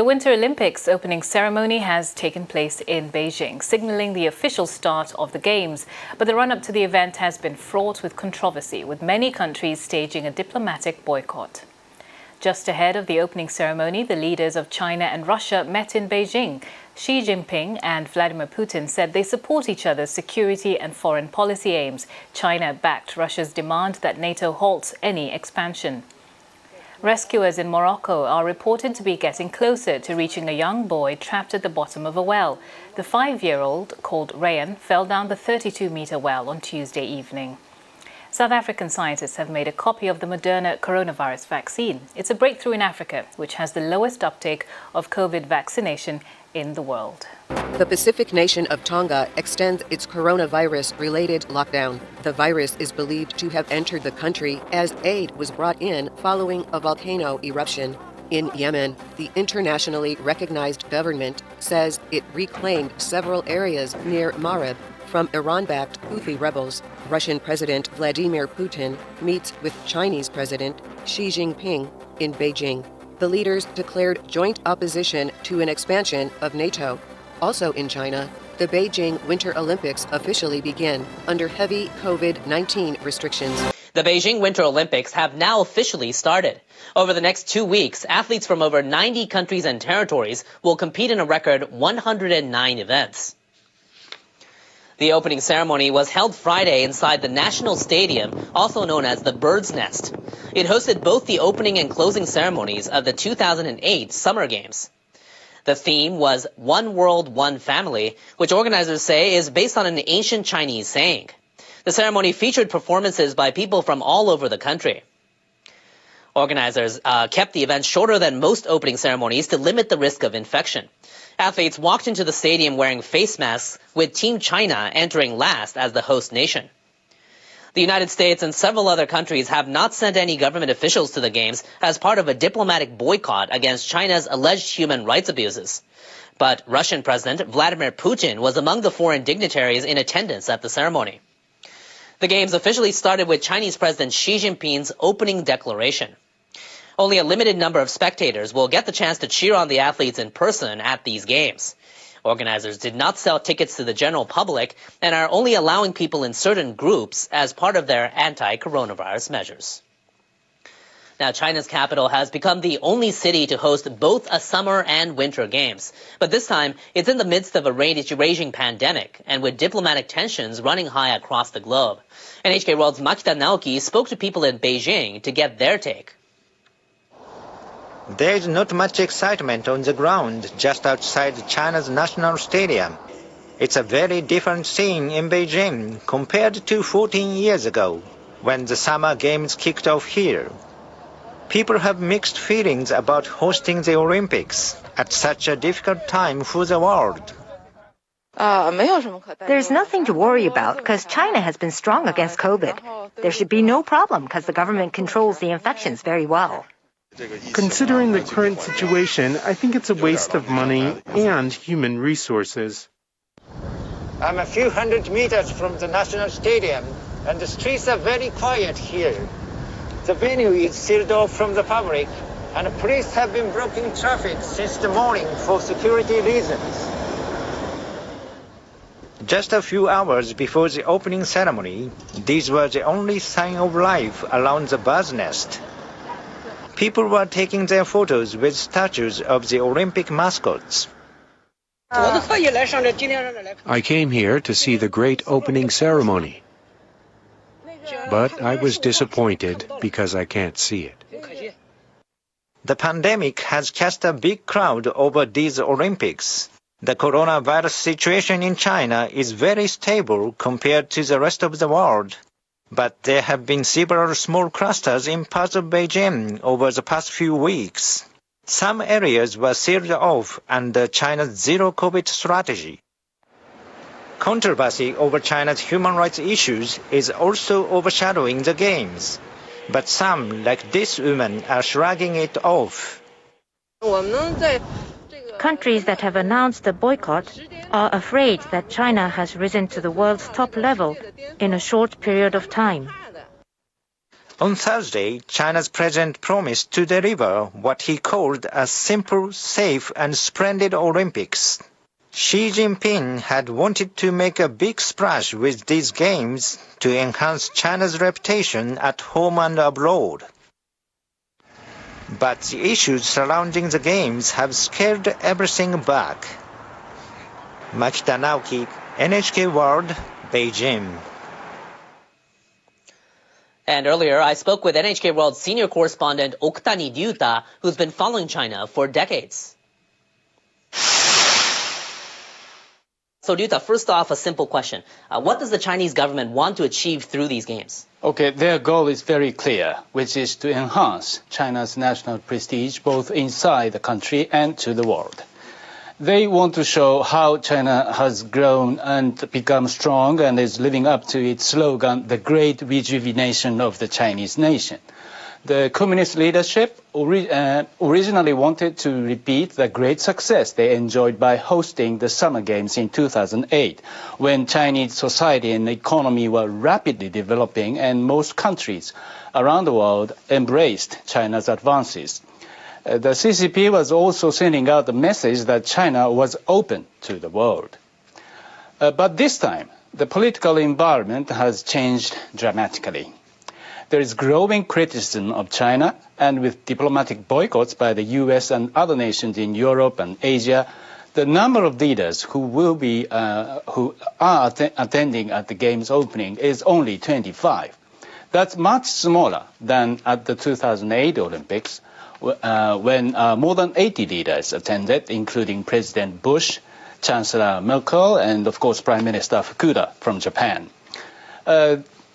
The Winter Olympics opening ceremony has taken place in Beijing, signaling the official start of the Games. But the run-up to the event has been fraught with controversy, with many countries staging a diplomatic boycott. Just ahead of the opening ceremony, the leaders of China and Russia met in Beijing. Xi Jinping and Vladimir Putin said they support each other's security and foreign policy aims. China backed Russia's demand that NATO halts any expansion. Rescuers in Morocco are reported to be getting closer to reaching a young boy trapped at the bottom of a well. The 5-year-old, called Rayan, fell down the 32-meter well on Tuesday evening. South African scientists have made a copy of the Moderna coronavirus vaccine. It's a breakthrough in Africa, which has the lowest uptake of COVID vaccination in the world. The Pacific nation of Tonga extends its coronavirus-related lockdown. The virus is believed to have entered the country as aid was brought in following a volcano eruption. In Yemen, the internationally recognized government says it reclaimed several areas near Marib from Iran-backed Houthi rebels. Russian President Vladimir Putin meets with Chinese President Xi Jinping in Beijing. The leaders declared joint opposition to an expansion of NATO. Also in China, the Beijing Winter Olympics officially begin under heavy COVID-19 restrictions. The Beijing Winter Olympics have now officially started. Over the next 2 weeks, athletes from over 90 countries and territories will compete in a record 109 events. The opening ceremony was held Friday inside the National Stadium, also known as the Bird's Nest. It hosted both the opening and closing ceremonies of the 2008 Summer Games. The theme was One World, One Family, which organizers say is based on an ancient Chinese saying. The ceremony featured performances by people from all over the country. Organizers kept the event shorter than most opening ceremonies to limit the risk of infection. Athletes walked into the stadium wearing face masks, with Team China entering last as the host nation. The United States and several other countries have not sent any government officials to the Games as part of a diplomatic boycott against China's alleged human rights abuses. But Russian President Vladimir Putin was among the foreign dignitaries in attendance at the ceremony. The Games officially started with Chinese President Xi Jinping's opening declaration. Only a limited number of spectators will get the chance to cheer on the athletes in person at these Games. Organizers did not sell tickets to the general public and are only allowing people in certain groups as part of their anti-coronavirus measures. Now, China's capital has become the only city to host both a summer and winter games. But this time, it's in the midst of a raging pandemic and with diplomatic tensions running high across the globe. NHK World's Makita Naoki spoke to people in Beijing to get their take. There is not much excitement on the ground just outside China's National Stadium. It's a very different scene in Beijing compared to 14 years ago, when the Summer Games kicked off here. People have mixed feelings about hosting the Olympics at such a difficult time for the world. There's nothing to worry about because China has been strong against COVID. There should be no problem because the government controls the infections very well. Considering the current situation, I think it's a waste of money and human resources. I'm a few hundred meters from the National Stadium, and the streets are very quiet here. The venue is sealed off from the public, and police have been blocking traffic since the morning for security reasons. Just a few hours before the opening ceremony, these were the only sign of life around the bird's nest. People were taking their photos with statues of the Olympic mascots. I came here to see the great opening ceremony, but I was disappointed because I can't see it. The pandemic has cast a big cloud over these Olympics. The coronavirus situation in China is very stable compared to the rest of the world. But there have been several small clusters in parts of Beijing over the past few weeks. Some areas were sealed off under China's zero-COVID strategy. Controversy over China's human rights issues is also overshadowing the Games. But some, like this woman, are shrugging it off. Countries that have announced a boycott are afraid that China has risen to the world's top level in a short period of time. On Thursday, China's president promised to deliver what he called a simple, safe, and splendid Olympics. Xi Jinping had wanted to make a big splash with these games to enhance China's reputation at home and abroad. But the issues surrounding the games have scaled everything back. Makita Naoki, NHK World, Beijing. And earlier, I spoke with NHK World senior correspondent Okutani Ryuta, who's been following China for decades. So Ryuta, first off, a simple question. What does the Chinese government want to achieve through these games? Okay, their goal is very clear, which is to enhance China's national prestige both inside the country and to the world. They want to show how China has grown and become strong and is living up to its slogan, the great rejuvenation of the Chinese nation. The communist leadership originally wanted to repeat the great success they enjoyed by hosting the Summer Games in 2008, when Chinese society and economy were rapidly developing and most countries around the world embraced China's advances. The CCP was also sending out the message that China was open to the world. But this time, the political environment has changed dramatically. There is growing criticism of China, and with diplomatic boycotts by the US and other nations in Europe and Asia, the number of leaders who are attending at the Games opening is only 25. That's much smaller than at the 2008 Olympics, when more than 80 leaders attended, including President Bush, Chancellor Merkel, and of course Prime Minister Fukuda from Japan.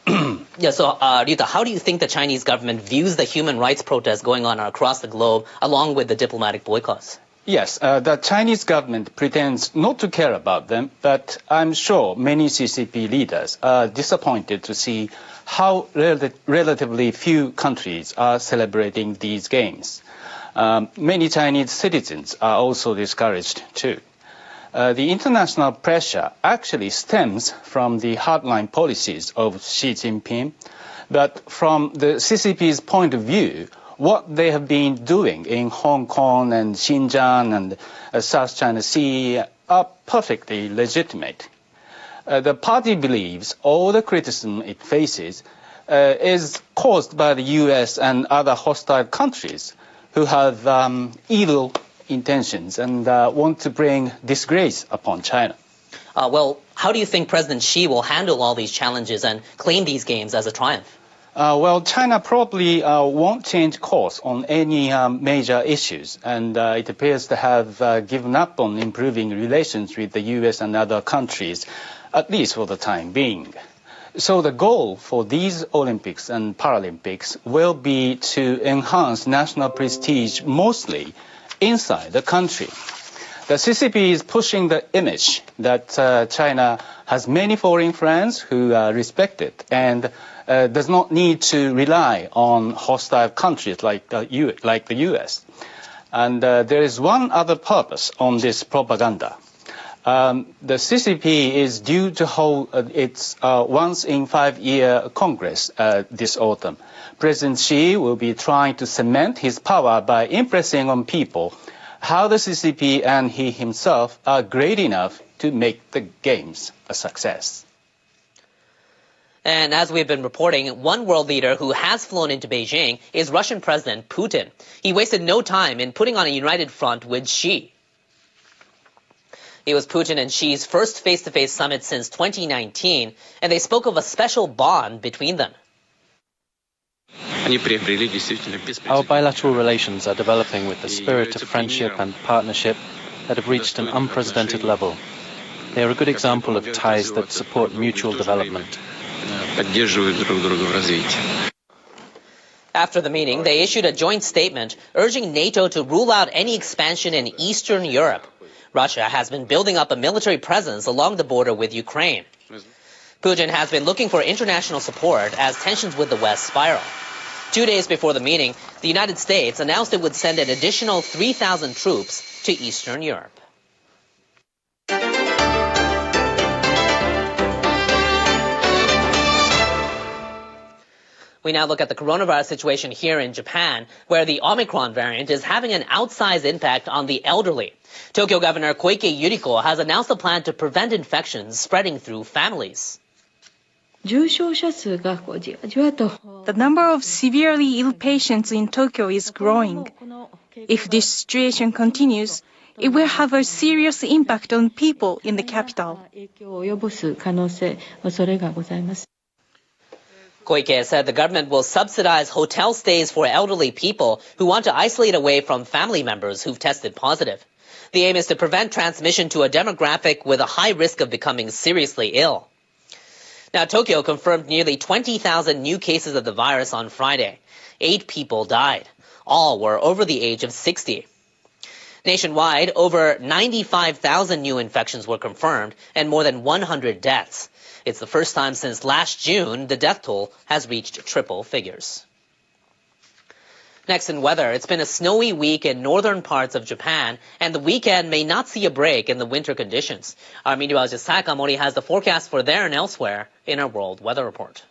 Ryuta, how do you think the Chinese government views the human rights protests going on across the globe, along with the diplomatic boycotts? Yes, the Chinese government pretends not to care about them, but I'm sure many CCP leaders are disappointed to see how relatively few countries are celebrating these games. Many Chinese citizens are also discouraged too. The international pressure actually stems from the hardline policies of Xi Jinping, but from the CCP's point of view, what they have been doing in Hong Kong and Xinjiang and South China Sea are perfectly legitimate. The party believes all the criticism it faces is caused by the US and other hostile countries who have evil intentions and want to bring disgrace upon China. How do you think President Xi will handle all these challenges and claim these games as a triumph? China probably won't change course on any major issues, and it appears to have given up on improving relations with the US and other countries, at least for the time being. So the goal for these Olympics and Paralympics will be to enhance national prestige mostly inside the country. The CCP is pushing the image that China has many foreign friends who are respected and does not need to rely on hostile countries like the US. And there is one other purpose on this propaganda. The CCP is due to hold its once-in-5-year Congress this autumn. President Xi will be trying to cement his power by impressing on people how the CCP and he himself are great enough to make the Games a success. And as we've been reporting, one world leader who has flown into Beijing is Russian President Putin. He wasted no time in putting on a united front with Xi. It was Putin and Xi's first face-to-face summit since 2019, and they spoke of a special bond between them. Our bilateral relations are developing with the spirit of friendship and partnership that have reached an unprecedented level. They are a good example of ties that support mutual development. After the meeting, they issued a joint statement urging NATO to rule out any expansion in Eastern Europe. Russia has been building up a military presence along the border with Ukraine. Putin has been looking for international support as tensions with the West spiral. 2 days before the meeting, the United States announced it would send an additional 3,000 troops to Eastern Europe. We now look at the coronavirus situation here in Japan, where the Omicron variant is having an outsized impact on the elderly. Tokyo Governor Koike Yuriko has announced a plan to prevent infections spreading through families. The number of severely ill patients in Tokyo is growing. If this situation continues, it will have a serious impact on people in the capital. Koike said the government will subsidize hotel stays for elderly people who want to isolate away from family members who've tested positive. The aim is to prevent transmission to a demographic with a high risk of becoming seriously ill. Now, Tokyo confirmed nearly 20,000 new cases of the virus on Friday. 8 people died. All were over the age of 60. Nationwide, over 95,000 new infections were confirmed and more than 100 deaths. It's the first time since last June the death toll has reached triple figures. Next in weather, it's been a snowy week in northern parts of Japan, and the weekend may not see a break in the winter conditions. Our meteorologist Sakamori has the forecast for there and elsewhere in our World Weather Report.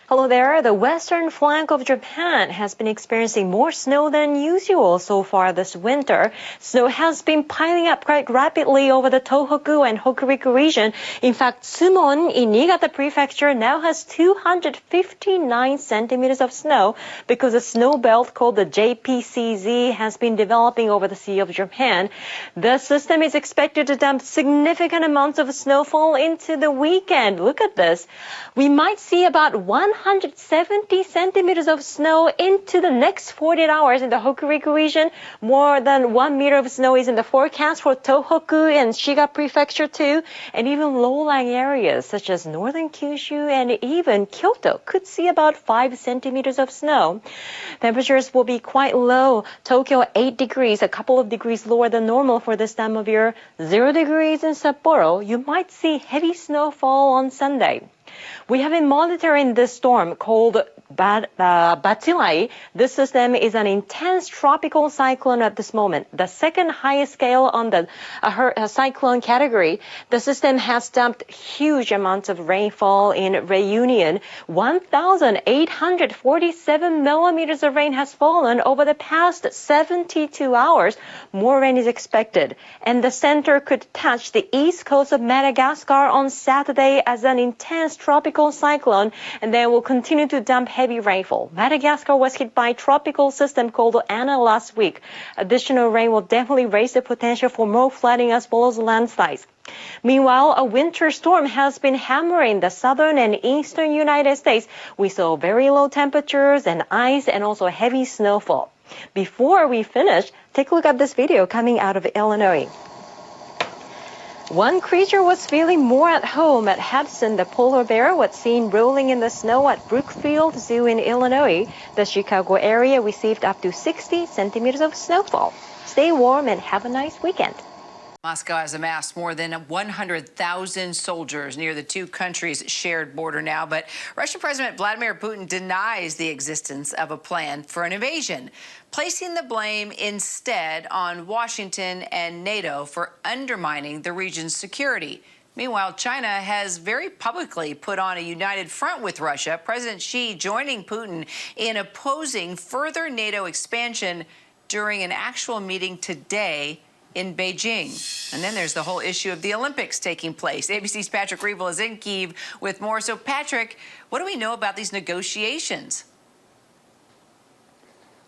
Hello there. The western flank of Japan has been experiencing more snow than usual so far this winter. Snow has been piling up quite rapidly over the Tohoku and Hokuriku region. In fact, Sumon in Niigata Prefecture now has 259 centimeters of snow because a snow belt called the JPCZ has been developing over the Sea of Japan. The system is expected to dump significant amounts of snowfall into the weekend. Look at this. We might see about 170 centimeters of snow into the next 48 hours in the Hokuriku region. More than 1 meter of snow is in the forecast for Tohoku and Shiga Prefecture too. And even low-lying areas such as northern Kyushu and even Kyoto could see about 5 centimeters of snow. Temperatures will be quite low. Tokyo 8 degrees, a couple of degrees lower than normal for this time of year. 0 degrees in Sapporo. You might see heavy snowfall on Sunday. We have been monitoring this storm called Batilai. This system is an intense tropical cyclone at this moment, the second highest scale on the cyclone category. The system has dumped huge amounts of rainfall in Reunion. 1,847 millimeters of rain has fallen over the past 72 hours. More rain is expected. And the center could touch the east coast of Madagascar on Saturday as an intense tropical cyclone, and then will continue to dump heavy rainfall. Madagascar was hit by a tropical system called Anna last week. Additional rain will definitely raise the potential for more flooding as well as landslides. Meanwhile, a winter storm has been hammering the southern and eastern United States. We saw very low temperatures and ice and also heavy snowfall. Before we finish, take a look at this video coming out of Illinois. One creature was feeling more at home at Hudson. The polar bear was seen rolling in the snow at Brookfield Zoo in Illinois. The Chicago area received up to 60 centimeters of snowfall. Stay warm and have a nice weekend. Moscow has amassed more than 100,000 soldiers near the two countries' shared border now, but Russian President Vladimir Putin denies the existence of a plan for an invasion, placing the blame instead on Washington and NATO for undermining the region's security. Meanwhile, China has very publicly put on a united front with Russia, President Xi joining Putin in opposing further NATO expansion during an actual meeting today in Beijing. And then there's the whole issue of the Olympics taking place. ABC's Patrick Reevell is in Kyiv with more. So, Patrick, what do we know about these negotiations?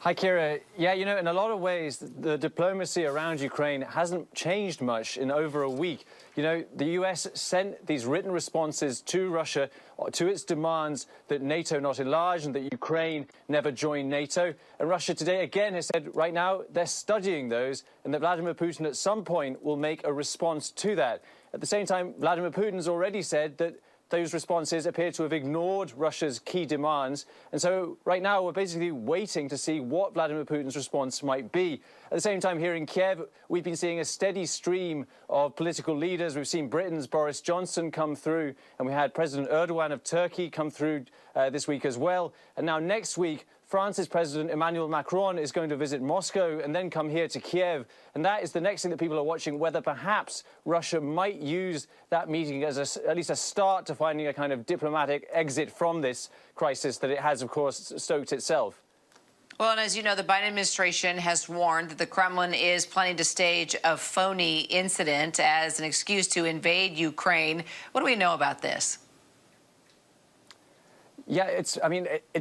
Hi, Kira. Yeah, you know, in a lot of ways, the diplomacy around Ukraine hasn't changed much in over a week. You know, the U.S. sent these written responses to Russia to its demands that NATO not enlarge and that Ukraine never join NATO. And Russia today again has said right now they're studying those and that Vladimir Putin at some point will make a response to that. At the same time, Vladimir Putin's already said that those responses appear to have ignored Russia's key demands. And so right now we're basically waiting to see what Vladimir Putin's response might be. At the same time, here in Kiev, we've been seeing a steady stream of political leaders. We've seen Britain's Boris Johnson come through, and we had President Erdogan of Turkey come through this week as well. And now next week, France's President Emmanuel Macron is going to visit Moscow and then come here to Kiev. And that is the next thing that people are watching, whether perhaps Russia might use that meeting as at least a start to finding a kind of diplomatic exit from this crisis that it has, of course, stoked itself. Well, and as you know, the Biden administration has warned that the Kremlin is planning to stage a phony incident as an excuse to invade Ukraine. What do we know about this? Yeah, it's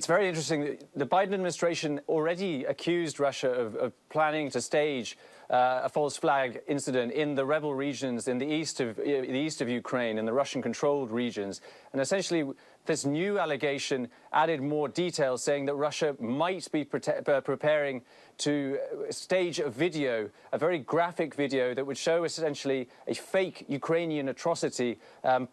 very interesting. The Biden administration already accused Russia of planning to stage a false flag incident in the rebel regions in the east of Ukraine, in the Russian-controlled regions. And essentially, this new allegation added more details, saying that Russia might be preparing to stage a video, a very graphic video that would show essentially a fake Ukrainian atrocity,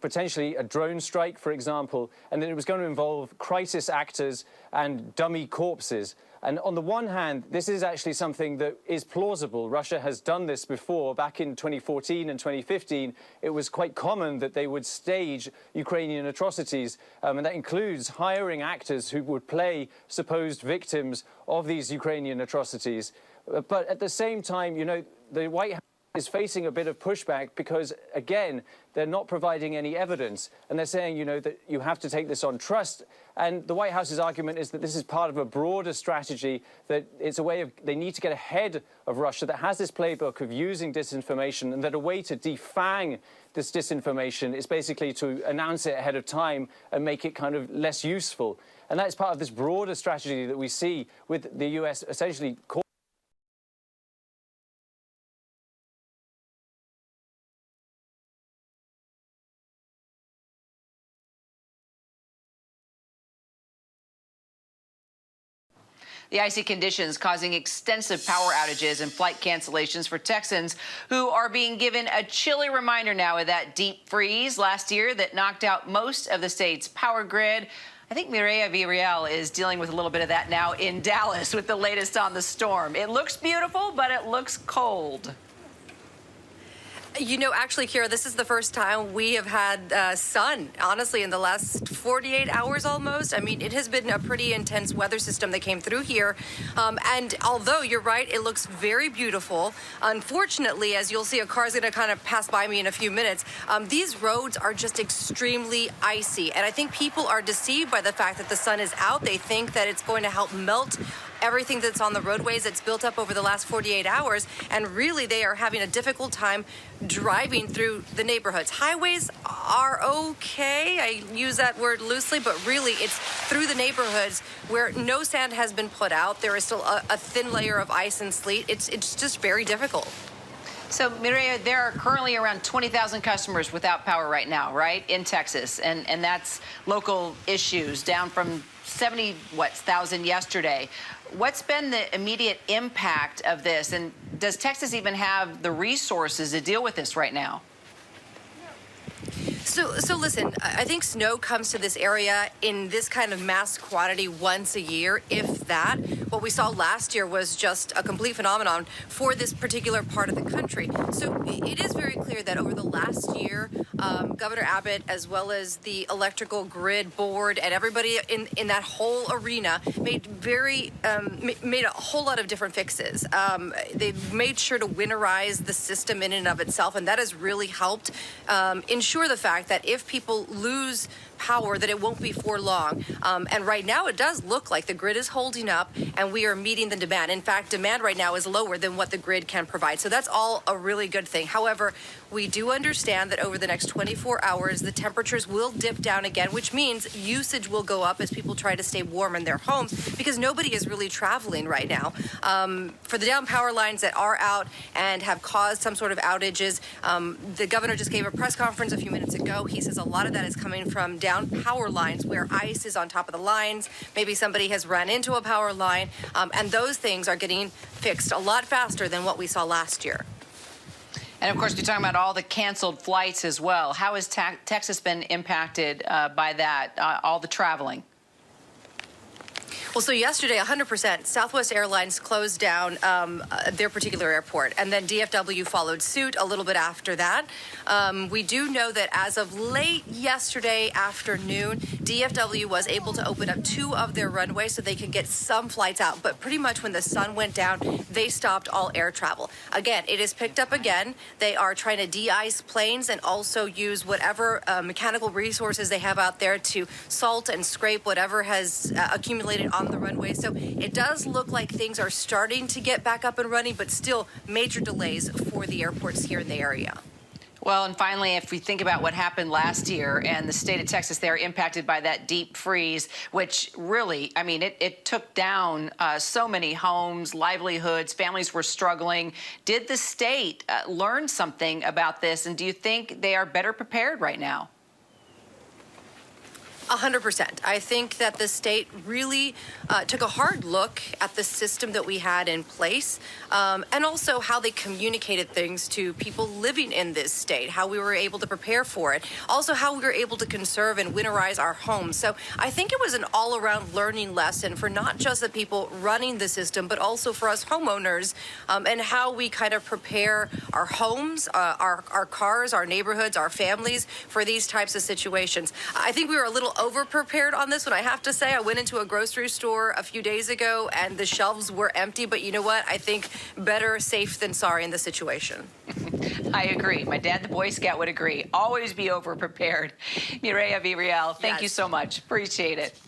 potentially a drone strike, for example, and that it was going to involve crisis actors and dummy corpses. And on the one hand, this is actually something that is plausible. Russia has done this before. Back in 2014 and 2015, it was quite common that they would stage Ukrainian atrocities, and that includes hiring actors who would play supposed victims of these Ukrainian atrocities. But at the same time, you know, the White House is facing a bit of pushback because, again, they're not providing any evidence. And they're saying, you know, that you have to take this on trust. And the White House's argument is that this is part of a broader strategy, that it's a way of, they need to get ahead of Russia that has this playbook of using disinformation, and that a way to defang this disinformation is basically to announce it ahead of time and make it kind of less useful. And that's part of this broader strategy that we see with the US essentially The icy conditions causing extensive power outages and flight cancellations for Texans who are being given a chilly reminder now of that deep freeze last year that knocked out most of the state's power grid. I think Mireya Villarreal is dealing with a little bit of that now in Dallas with the latest on the storm. It looks beautiful, but it looks cold. You know, actually, Kira, this is the first time we have had sun, honestly, in the last 48 hours almost. I mean, it has been a pretty intense weather system that came through here. And although you're right, it looks very beautiful. Unfortunately, as you'll see, a car is going to kind of pass by me in a few minutes. These roads are just extremely icy. And I think people are deceived by the fact that the sun is out. They think that it's going to help melt everything that's on the roadways that's built up over the last 48 hours, and really they are having a difficult time driving through the neighborhoods. Highways are okay, I use that word loosely, but really it's through the neighborhoods where no sand has been put out. There is still a thin layer of ice and sleet. It's just very difficult. So, Mireya, there are currently around 20,000 customers without power right now, right, in Texas, and that's local issues, down from 70,000 yesterday. What's been the immediate impact of this, and does Texas even have the resources to deal with this right now? So listen, I think snow comes to this area in this kind of mass quantity once a year, if that. What we saw last year was just a complete phenomenon for this particular part of the country. So it is very clear that over the last year, Governor Abbott, as well as the electrical grid board and everybody in that whole arena made a whole lot of different fixes. They made sure to winterize the system in and of itself, and that has really helped ensure the fact that if people lose power, that it won't be for long. And right now it does look like the grid is holding up and we are meeting the demand. In fact, demand right now is lower than what the grid can provide. So that's all a really good thing. However, we do understand that over the next 24 hours, the temperatures will dip down again, which means usage will go up as people try to stay warm in their homes because nobody is really traveling right now. For the down power lines that are out and have caused some sort of outages, the governor just gave a press conference a few minutes ago. He says a lot of that is coming from down power lines where ice is on top of the lines. Maybe somebody has run into a power line, and those things are getting fixed a lot faster than what we saw last year. And of course, we're talking about all the canceled flights as well. How has Texas been impacted by that, all the traveling? Well, so yesterday, 100%, Southwest Airlines closed down their particular airport, and then DFW followed suit a little bit after that. We do know that as of late yesterday afternoon, DFW was able to open up 2 of their runways so they could get some flights out. But pretty much when the sun went down, they stopped all air travel. Again, it is picked up again. They are trying to de-ice planes and also use whatever mechanical resources they have out there to salt and scrape whatever has accumulated on the runway. So it does look like things are starting to get back up and running, but still major delays for the airports here in the area. Well, and finally, if we think about what happened last year and the state of Texas, they're impacted by that deep freeze, which really, I mean, it took down so many homes, livelihoods, families were struggling. Did the state learn something about this? And do you think they are better prepared right now? 100%. I think that the state really took a hard look at the system that we had in place, and also how they communicated things to people living in this state, how we were able to prepare for it, also how we were able to conserve and winterize our homes. So I think it was an all-around learning lesson for not just the people running the system, but also for us homeowners, and how we kind of prepare our homes, our cars, our neighborhoods, our families for these types of situations. I think we were a little over-prepared on this one, I have to say. I went into a grocery store a few days ago and the shelves were empty, but you know what? I think better safe than sorry in this situation. I agree. My dad, the Boy Scout, would agree. Always be over-prepared. Mireya Villarreal, thank you so much. Appreciate it.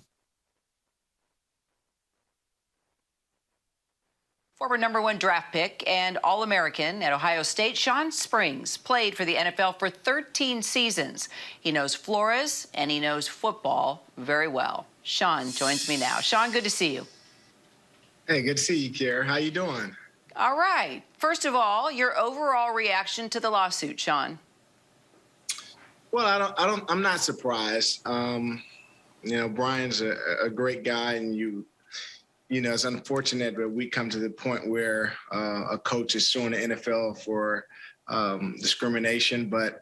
Former #1 draft pick and All-American at Ohio State, Shawn Springs played for the NFL for 13 seasons. He knows Flores and he knows football very well. Shawn joins me now. Shawn, good to see you. Hey, good to see you, Kier. How you doing? All right. First of all, your overall reaction to the lawsuit, Shawn. Well, I'm not surprised. You know, Brian's a great guy, and you know, it's unfortunate that we come to the point where a coach is suing the NFL for discrimination, but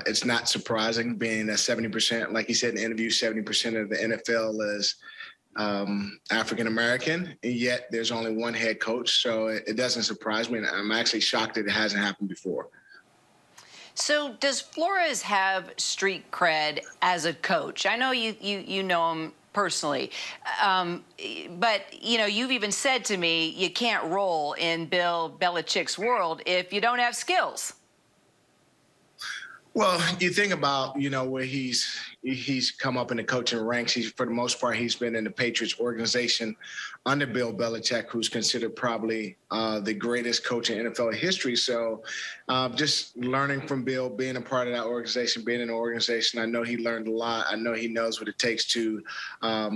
it's not surprising, being that 70%, like he said in the interview, 70% of the NFL is African-American, and yet there's only one head coach. So it doesn't surprise me. And I'm actually shocked that it hasn't happened before. So does Flores have street cred as a coach? I know you know him personally, but you know, you've even said to me you can't roll in Bill Belichick's world if you don't have skills. Well, you think about, you know, where he's come up in the coaching ranks. For the most part, he's been in the Patriots organization under Bill Belichick, who's considered probably the greatest coach in NFL history. So just learning from Bill, being a part of that organization, being in the organization, I know he learned a lot. I know he knows what it takes to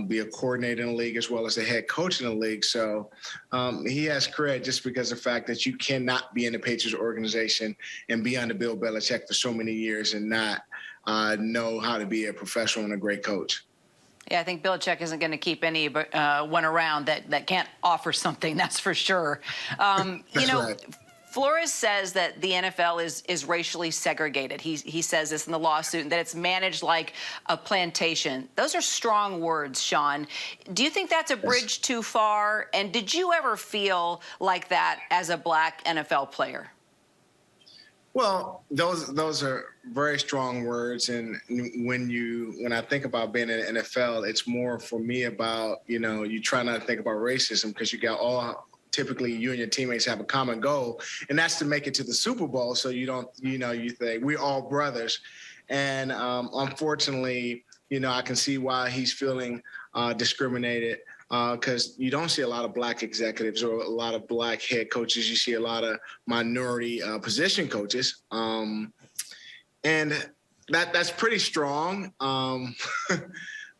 be a coordinator in the league as well as a head coach in the league. So he has credit just because of the fact that you cannot be in the Patriots organization and be under Bill Belichick for so many years and not know how to be a professional and a great coach. Yeah, I think Belichick isn't going to keep any one around that can't offer something, that's for sure. You know, right. Flores says that the NFL is racially segregated. He says this in the lawsuit, and that it's managed like a plantation. Those are strong words, Shawn. Do you think that's a bridge too far? And did you ever feel like that as a black NFL player? Well, those are very strong words, and when I think about being in the NFL, it's more for me about, you know, you try not to think about racism because you got typically you and your teammates have a common goal, and that's to make it to the Super Bowl. So you don't, you know, you think we're all brothers, and unfortunately, you know, I can see why he's feeling discriminated. Because you don't see a lot of black executives or a lot of black head coaches. You see a lot of minority position coaches. And that's pretty strong. But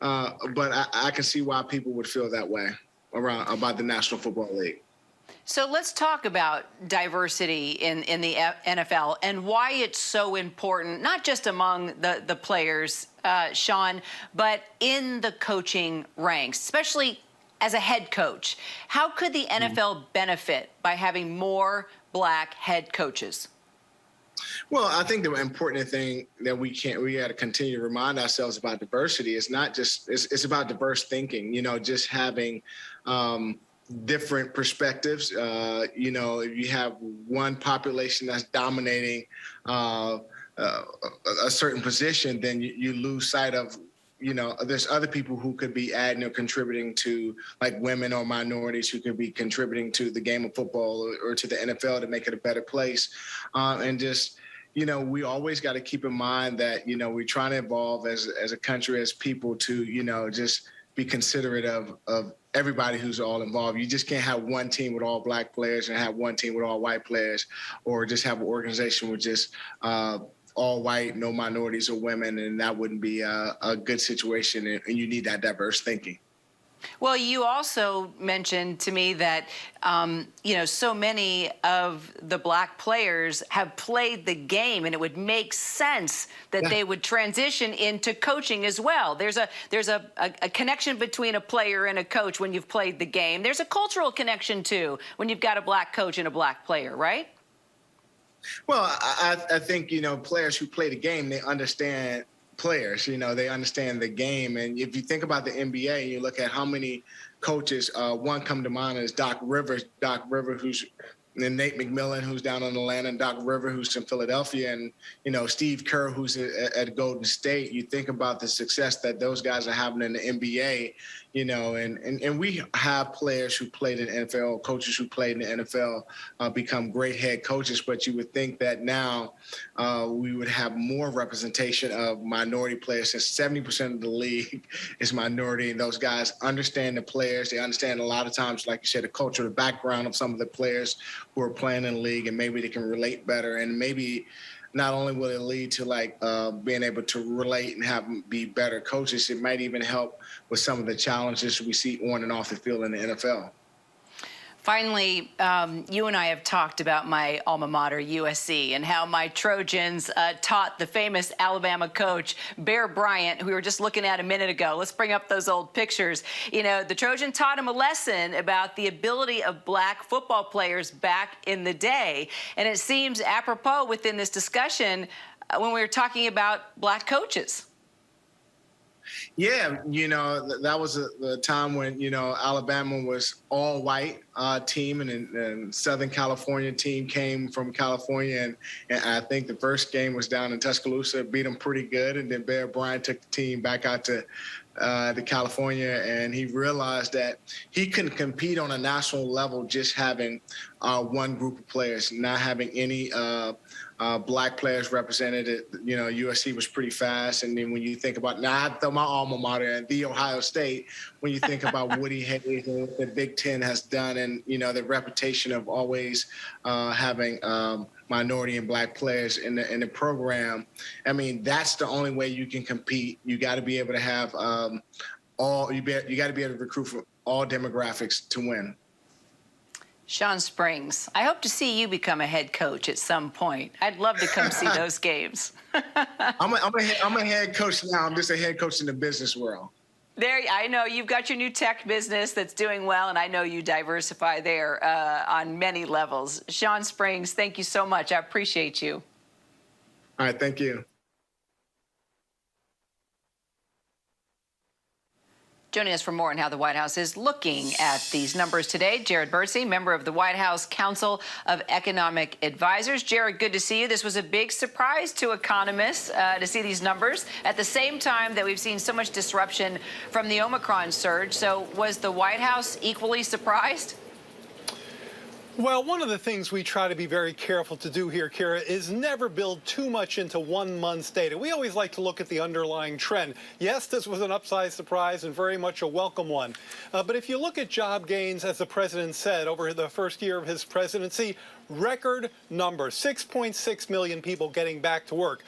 I can see why people would feel that way about the National Football League. So let's talk about diversity in the NFL and why it's so important, not just among the players, Shawn, but in the coaching ranks, especially as a head coach. How could the NFL benefit by having more black head coaches? Well, I think the important thing that we got to continue to remind ourselves about diversity is not just, it's about diverse thinking, just having different perspectives. If you have one population that's dominating a certain position, then you lose sight of, there's other people who could be adding or contributing to, like women or minorities who could be contributing to the game of football or to the NFL to make it a better place. And just, we always got to keep in mind that, we're trying to evolve as a country, as people to, just be considerate of everybody who's all involved. You just can't have one team with all black players and have one team with all white players, or just have an organization with just all white, no minorities or women, and that wouldn't be a good situation, and you need that diverse thinking. Well, you also mentioned to me that, so many of the black players have played the game, and it would make sense that they would transition into coaching as well. There's a connection between a player and a coach when you've played the game. There's a cultural connection, too, when you've got a black coach and a black player, right? Well, I think, players who play the game, they understand players, they understand the game. And if you think about the NBA and you look at how many coaches, one come to mind is Doc Rivers, who's, and Nate McMillan, who's down in Atlanta, and Doc Rivers, who's in Philadelphia, and, Steve Kerr, who's at Golden State. You think about the success that those guys are having in the NBA, and we have players who played in the NFL, coaches who played in the NFL become great head coaches. But you would think that now we would have more representation of minority players, since 70% of the league is minority, and those guys understand the players. They understand a lot of times, like you said, the culture, the background of some of the players who are playing in the league, and maybe they can relate better. And maybe not only will it lead to being able to relate and have them be better coaches, it might even help with some of the challenges we see on and off the field in the NFL. Finally, you and I have talked about my alma mater, USC, and how my Trojans taught the famous Alabama coach, Bear Bryant, who we were just looking at a minute ago. Let's bring up those old pictures. The Trojan taught him a lesson about the ability of black football players back in the day. And it seems apropos within this discussion when we were talking about black coaches. Yeah, that was the time when, Alabama was all white team, and Southern California team came from California. And I think the first game was down in Tuscaloosa, beat them pretty good. And then Bear Bryant took the team back out to California, and he realized that he couldn't compete on a national level just having one group of players, not having any black players represented. USC was pretty fast. And then when you think about, now my alma mater and the Ohio State, when you think about Woody Hayes and what the Big Ten has done, and, the reputation of always having minority and black players in the program, I mean, that's the only way you can compete. You got to be able to have you got to be able to recruit from all demographics to win. Shawn Springs, I hope to see you become a head coach at some point. I'd love to come see those games. I'm a head coach now. I'm just a head coach in the business world. I know you've got your new tech business that's doing well, and I know you diversify there on many levels. Shawn Springs, thank you so much. I appreciate you. All right, thank you. Joining us for more on how the White House is looking at these numbers today, Jared Bertsey, member of the White House Council of Economic Advisors. Jared, good to see you. This was a big surprise to economists to see these numbers at the same time that we've seen so much disruption from the Omicron surge. So was the White House equally surprised? Well, one of the things we try to be very careful to do here, Kara, is never build too much into 1 month's data. We always like to look at the underlying trend. Yes, this was an upside surprise and very much a welcome one. But if you look at job gains, as the president said, over the first year of his presidency, record number, 6.6 million people getting back to work.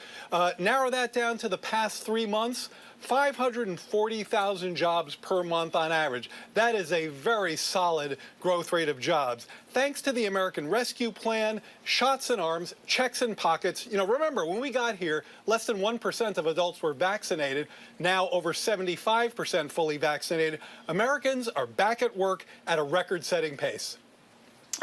Narrow that down to the past 3 months, 540,000 jobs per month on average. That is a very solid growth rate of jobs. Thanks to the American Rescue Plan, shots in arms, checks in pockets. Remember, when we got here, less than 1% of adults were vaccinated. Now over 75% fully vaccinated. Americans are back at work at a record-setting pace.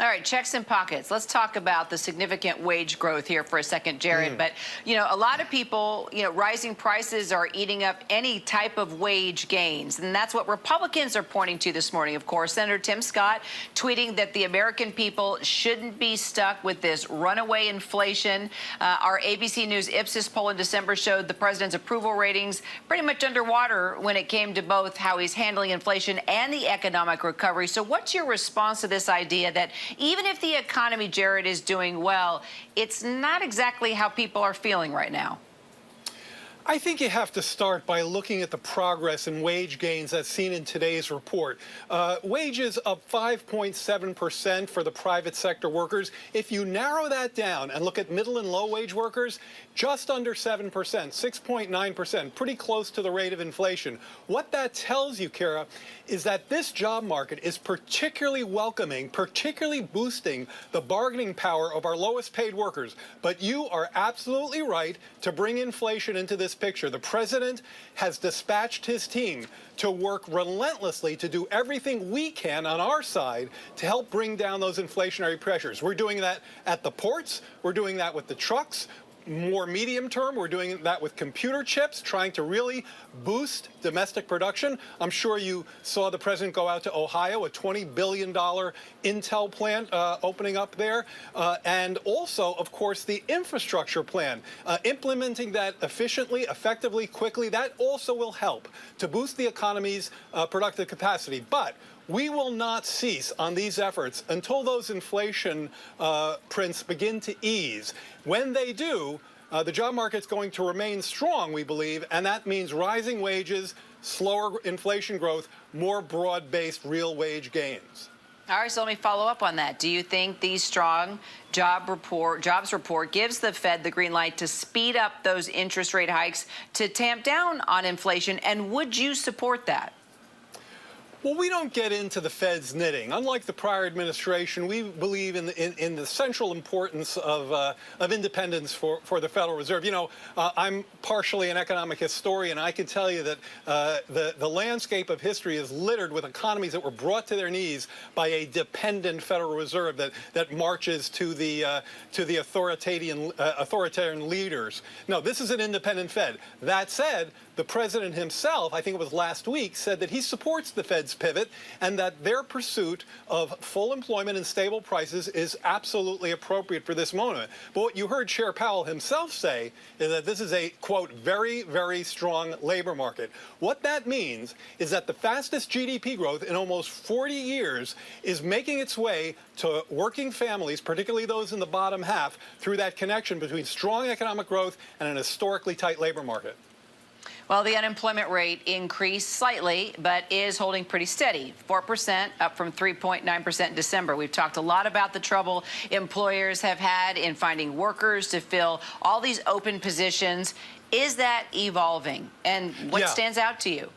All right, checks and pockets. Let's talk about the significant wage growth here for a second, Jared. But, you know, a lot of people, rising prices are eating up any type of wage gains. And that's what Republicans are pointing to this morning, of course. Senator Tim Scott tweeting that the American people shouldn't be stuck with this runaway inflation. Our ABC News Ipsos poll in December showed the president's approval ratings pretty much underwater when it came to both how he's handling inflation and the economic recovery. So what's your response to this idea that even if the economy, Jared, is doing well, it's not exactly how people are feeling right now? I think you have to start by looking at the progress in wage gains as seen in today's report. Wages up 5.7% for the private sector workers. If you narrow that down and look at middle and low wage workers, just under 7%, 6.9%, pretty close to the rate of inflation. What that tells you, Kara, is that this job market is particularly welcoming, particularly boosting the bargaining power of our lowest paid workers. But you are absolutely right to bring inflation into this picture. The president has dispatched his team to work relentlessly to do everything we can on our side to help bring down those inflationary pressures. We're doing that at the ports. We're doing that with the trucks. More medium term, we're doing that with computer chips, trying to really boost domestic production. I'm sure you saw the president go out to Ohio, a $20 billion Intel plant opening up there. And also, of course, the infrastructure plan. Implementing that efficiently, effectively, quickly, that also will help to boost the economy's productive capacity. But we will not cease on these efforts until those inflation prints begin to ease. When they do, the job market's going to remain strong, we believe, and that means rising wages, slower inflation growth, more broad-based real wage gains. All right, so let me follow up on that. Do you think the strong jobs report gives the Fed the green light to speed up those interest rate hikes to tamp down on inflation, and would you support that? Well, we don't get into the Fed's knitting. Unlike the prior administration, we believe in the central importance of independence for the Federal Reserve. You know, I'm partially an economic historian. I can tell you that the landscape of history is littered with economies that were brought to their knees by a dependent Federal Reserve that marches to the authoritarian leaders. No, this is an independent Fed. That said, the president himself, I think it was last week, said that he supports the Fed's pivot and that their pursuit of full employment and stable prices is absolutely appropriate for this moment. But what you heard Chair Powell himself say is that this is a, quote, very, very strong labor market. What that means is that the fastest GDP growth in almost 40 years is making its way to working families, particularly those in the bottom half, through that connection between strong economic growth and an historically tight labor market. Well, the unemployment rate increased slightly, but is holding pretty steady, 4%, up from 3.9% in December. We've talked a lot about the trouble employers have had in finding workers to fill all these open positions. Is that evolving? And what stands out to you?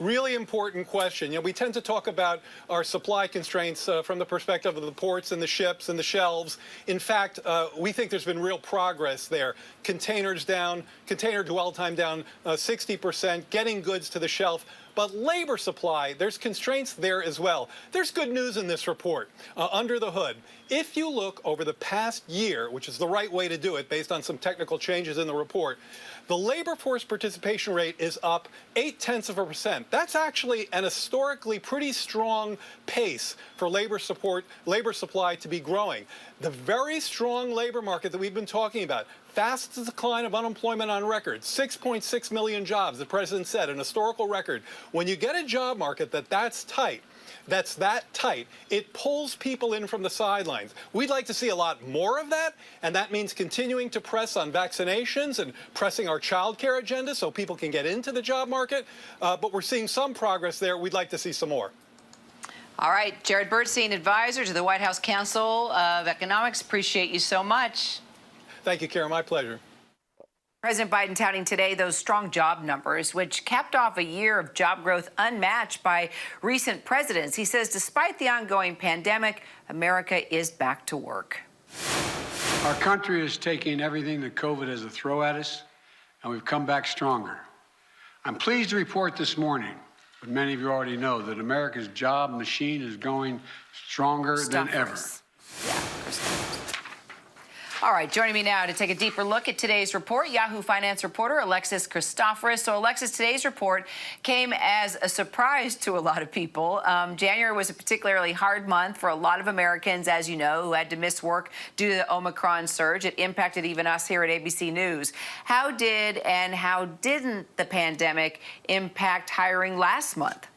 Really important question. You know, we tend to talk about our supply constraints from the perspective of the ports and the ships and the shelves. In fact, we think there's been real progress there. Containers down, container dwell time down 60%, getting goods to the shelf. But labor supply, there's constraints there as well. There's good news in this report. Under the hood, if you look over the past year, which is the right way to do it based on some technical changes in the report, the labor force participation rate is up 0.8%. That's actually an historically pretty strong pace for labor supply to be growing. The very strong labor market that we've been talking about, fastest decline of unemployment on record, 6.6 million jobs, the president said, an historical record. When you get a job market that's tight, it pulls people in from the sidelines. We'd like to see a lot more of that, and that means continuing to press on vaccinations and pressing our child care agenda so people can get into the job market. But we're seeing some progress there. We'd like to see some more. All right, Jared Bernstein, advisor to the White House Council of Economics. Appreciate you so much. Thank you, Kara. My pleasure. President Biden touting today those strong job numbers, which capped off a year of job growth unmatched by recent presidents. He says despite the ongoing pandemic, America is back to work. Our country is taking everything that COVID has to throw at us, and we've come back stronger. I'm pleased to report this morning, but many of you already know, that America's job machine is going stronger than ever. All right, joining me now to take a deeper look at today's report, Yahoo Finance reporter Alexis Christoforous. So, Alexis, today's report came as a surprise to a lot of people. January was a particularly hard month for a lot of Americans, as you know, who had to miss work due to the Omicron surge. It impacted even us here at ABC News. How did and how didn't the pandemic impact hiring last month?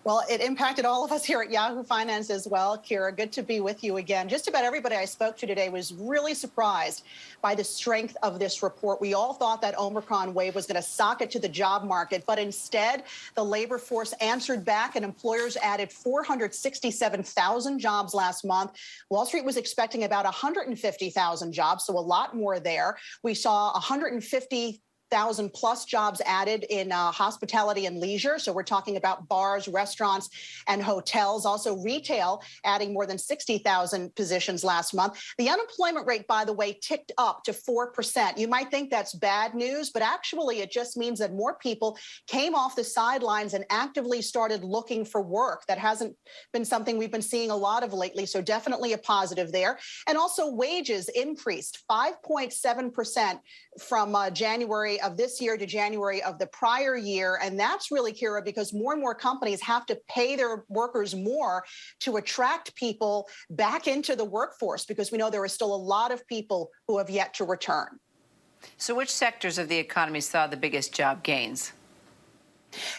Well, it impacted all of us here at Yahoo Finance as well. Kira, good to be with you again. Just about everybody I spoke to today was really surprised by the strength of this report. We all thought that Omicron wave was going to sock it to the job market, but instead, the labor force answered back and employers added 467,000 jobs last month. Wall Street was expecting about 150,000 jobs, so a lot more there. We saw 150,000 plus jobs added in hospitality and leisure. So we're talking about bars, restaurants, and hotels. Also retail adding more than 60,000 positions last month. The unemployment rate, by the way, ticked up to 4%. You might think that's bad news, but actually it just means that more people came off the sidelines and actively started looking for work. That hasn't been something we've been seeing a lot of lately. So definitely a positive there. And also wages increased 5.7% from January of this year to January of the prior year. And that's really, Kira, because more and more companies have to pay their workers more to attract people back into the workforce, because we know there are still a lot of people who have yet to return. So which sectors of the economy saw the biggest job gains?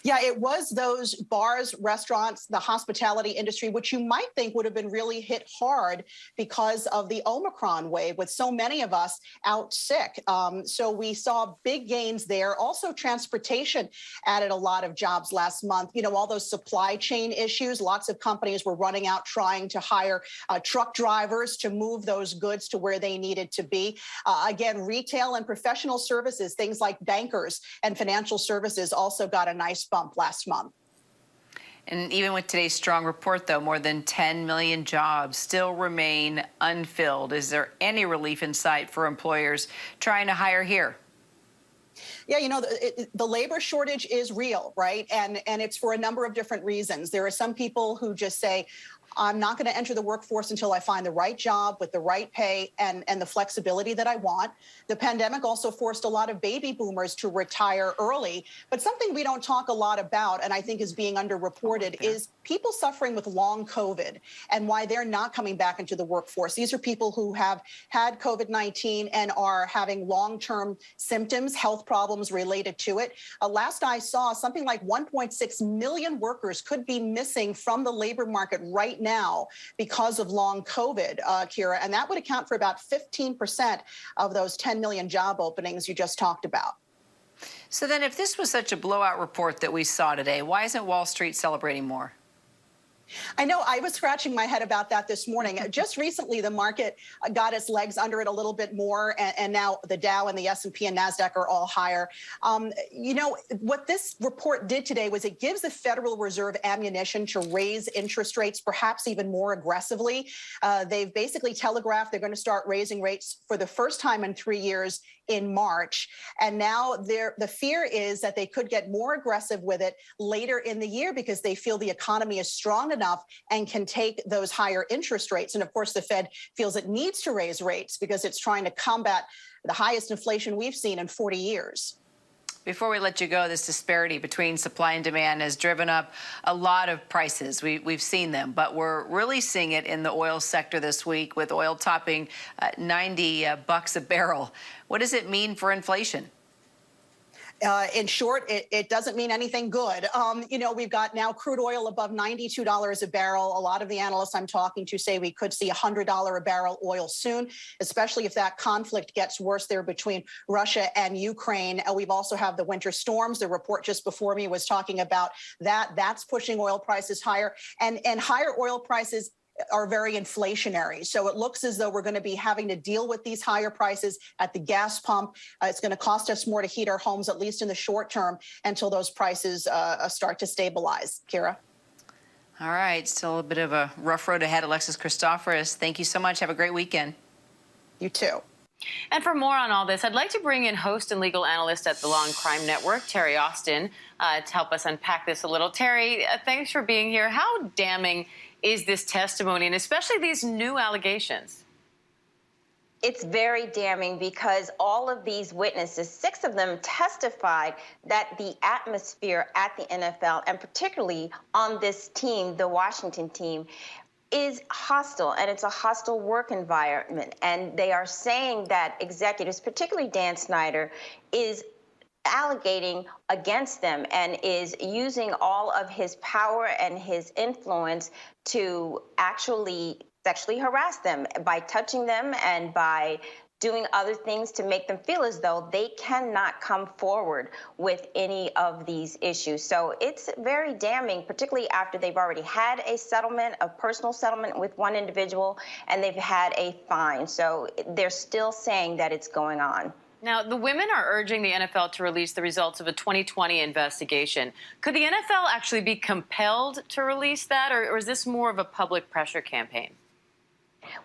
Yeah, it was those bars, restaurants, the hospitality industry, which you might think would have been really hit hard because of the Omicron wave, with so many of us out sick. So we saw big gains there. Also, transportation added a lot of jobs last month. You know, all those supply chain issues, lots of companies were running out trying to hire truck drivers to move those goods to where they needed to be. Again, retail and professional services, things like bankers and financial services also got a nice bump last month. And even with today's strong report, though, more than 10 million jobs still remain unfilled. Is there any relief in sight for employers trying to hire here? Yeah, you know, the labor shortage is real, right? And it's for a number of different reasons. There are some people who just say, I'm not going to enter the workforce until I find the right job with the right pay and the flexibility that I want. The pandemic also forced a lot of baby boomers to retire early. But something we don't talk a lot about, and I think is being underreported, is people suffering with long COVID and why they're not coming back into the workforce. These are people who have had COVID-19 and are having long-term symptoms, health problems related to it. Last I saw, something like 1.6 million workers could be missing from the labor market right now because of long COVID, Kira, and that would account for about 15% of those 10 million job openings you just talked about. So then if this was such a blowout report that we saw today, why isn't Wall Street celebrating more? I know, I was scratching my head about that this morning. Just recently, the market got its legs under it a little bit more, and now the Dow and the S&P and NASDAQ are all higher. You know, what this report did today was it gives the Federal Reserve ammunition to raise interest rates, perhaps even more aggressively. They've basically telegraphed they're going to start raising rates for the first time in 3 years in March. And now the fear is that they could get more aggressive with it later in the year because they feel the economy is strong enough and can take those higher interest rates. And of course, the Fed feels it needs to raise rates because it's trying to combat the highest inflation we've seen in 40 years. Before we let you go, this disparity between supply and demand has driven up a lot of prices. We've seen them, but we're really seeing it in the oil sector this week, with oil topping $90 a barrel. What does it mean for inflation? In short, it doesn't mean anything good. You know, we've got now crude oil above $92 a barrel. A lot of the analysts I'm talking to say we could see $100 a barrel oil soon, especially if that conflict gets worse there between Russia and Ukraine. We've also have the winter storms. The report just before me was talking about that. That's pushing oil prices higher, and higher oil prices are very inflationary. So it looks as though we're going to be having to deal with these higher prices at the gas pump. It's going to cost us more to heat our homes, at least in the short term, until those prices start to stabilize. Kira? All right. Still a bit of a rough road ahead. Alexis Christoforous, thank you so much. Have a great weekend. You too. And for more on all this, I'd like to bring in host and legal analyst at the Law and Crime Network, Terry Austin, to help us unpack this a little. Terry, thanks for being here. How damning is this testimony, and especially these new allegations? It's very damning because all of these witnesses, 6 of them testified that the atmosphere at the NFL, and particularly on this team, the Washington team, is hostile, and it's a hostile work environment. And they are saying that executives, particularly Dan Snyder, is allegating against them and is using all of his power and his influence to actually sexually harass them by touching them and by doing other things to make them feel as though they cannot come forward with any of these issues. So it's very damning, particularly after they've already had a settlement, a personal settlement with one individual, and they've had a fine. So they're still saying that it's going on. Now, the women are urging the NFL to release the results of a 2020 investigation. Could the NFL actually be compelled to release that, or is this more of a public pressure campaign?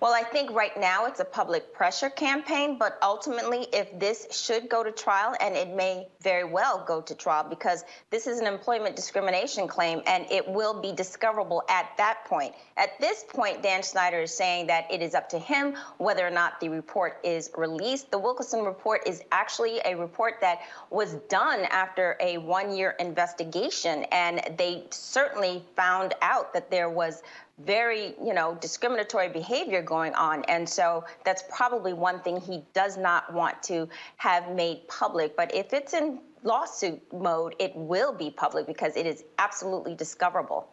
Well, I think right now it's a public pressure campaign, but ultimately, if this should go to trial, and it may very well go to trial because this is an employment discrimination claim and it will be discoverable at that point. At this point, Dan Snyder is saying that it is up to him whether or not the report is released. The Wilkinson report is actually a report that was done after a 1-year investigation, and they certainly found out that there was very, discriminatory behavior going on. And so that's probably one thing he does not want to have made public. But if it's in lawsuit mode, it will be public because it is absolutely discoverable.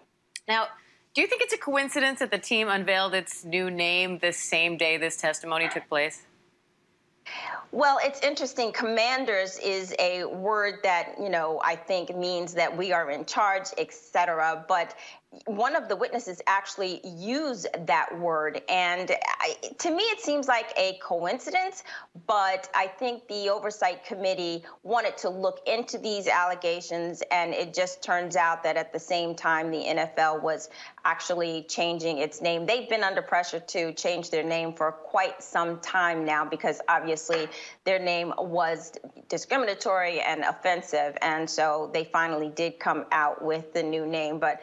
Now, do you think it's a coincidence that the team unveiled its new name the same day this testimony took place? Well, it's interesting. Commanders is a word that, I think means that we are in charge, etc. But one of the witnesses actually used that word. And to me, it seems like a coincidence. But I think the Oversight Committee wanted to look into these allegations. And it just turns out that at the same time, the NFL was actually changing its name. They've been under pressure to change their name for quite some time now because obviously their name was discriminatory and offensive. And so they finally did come out with the new name. But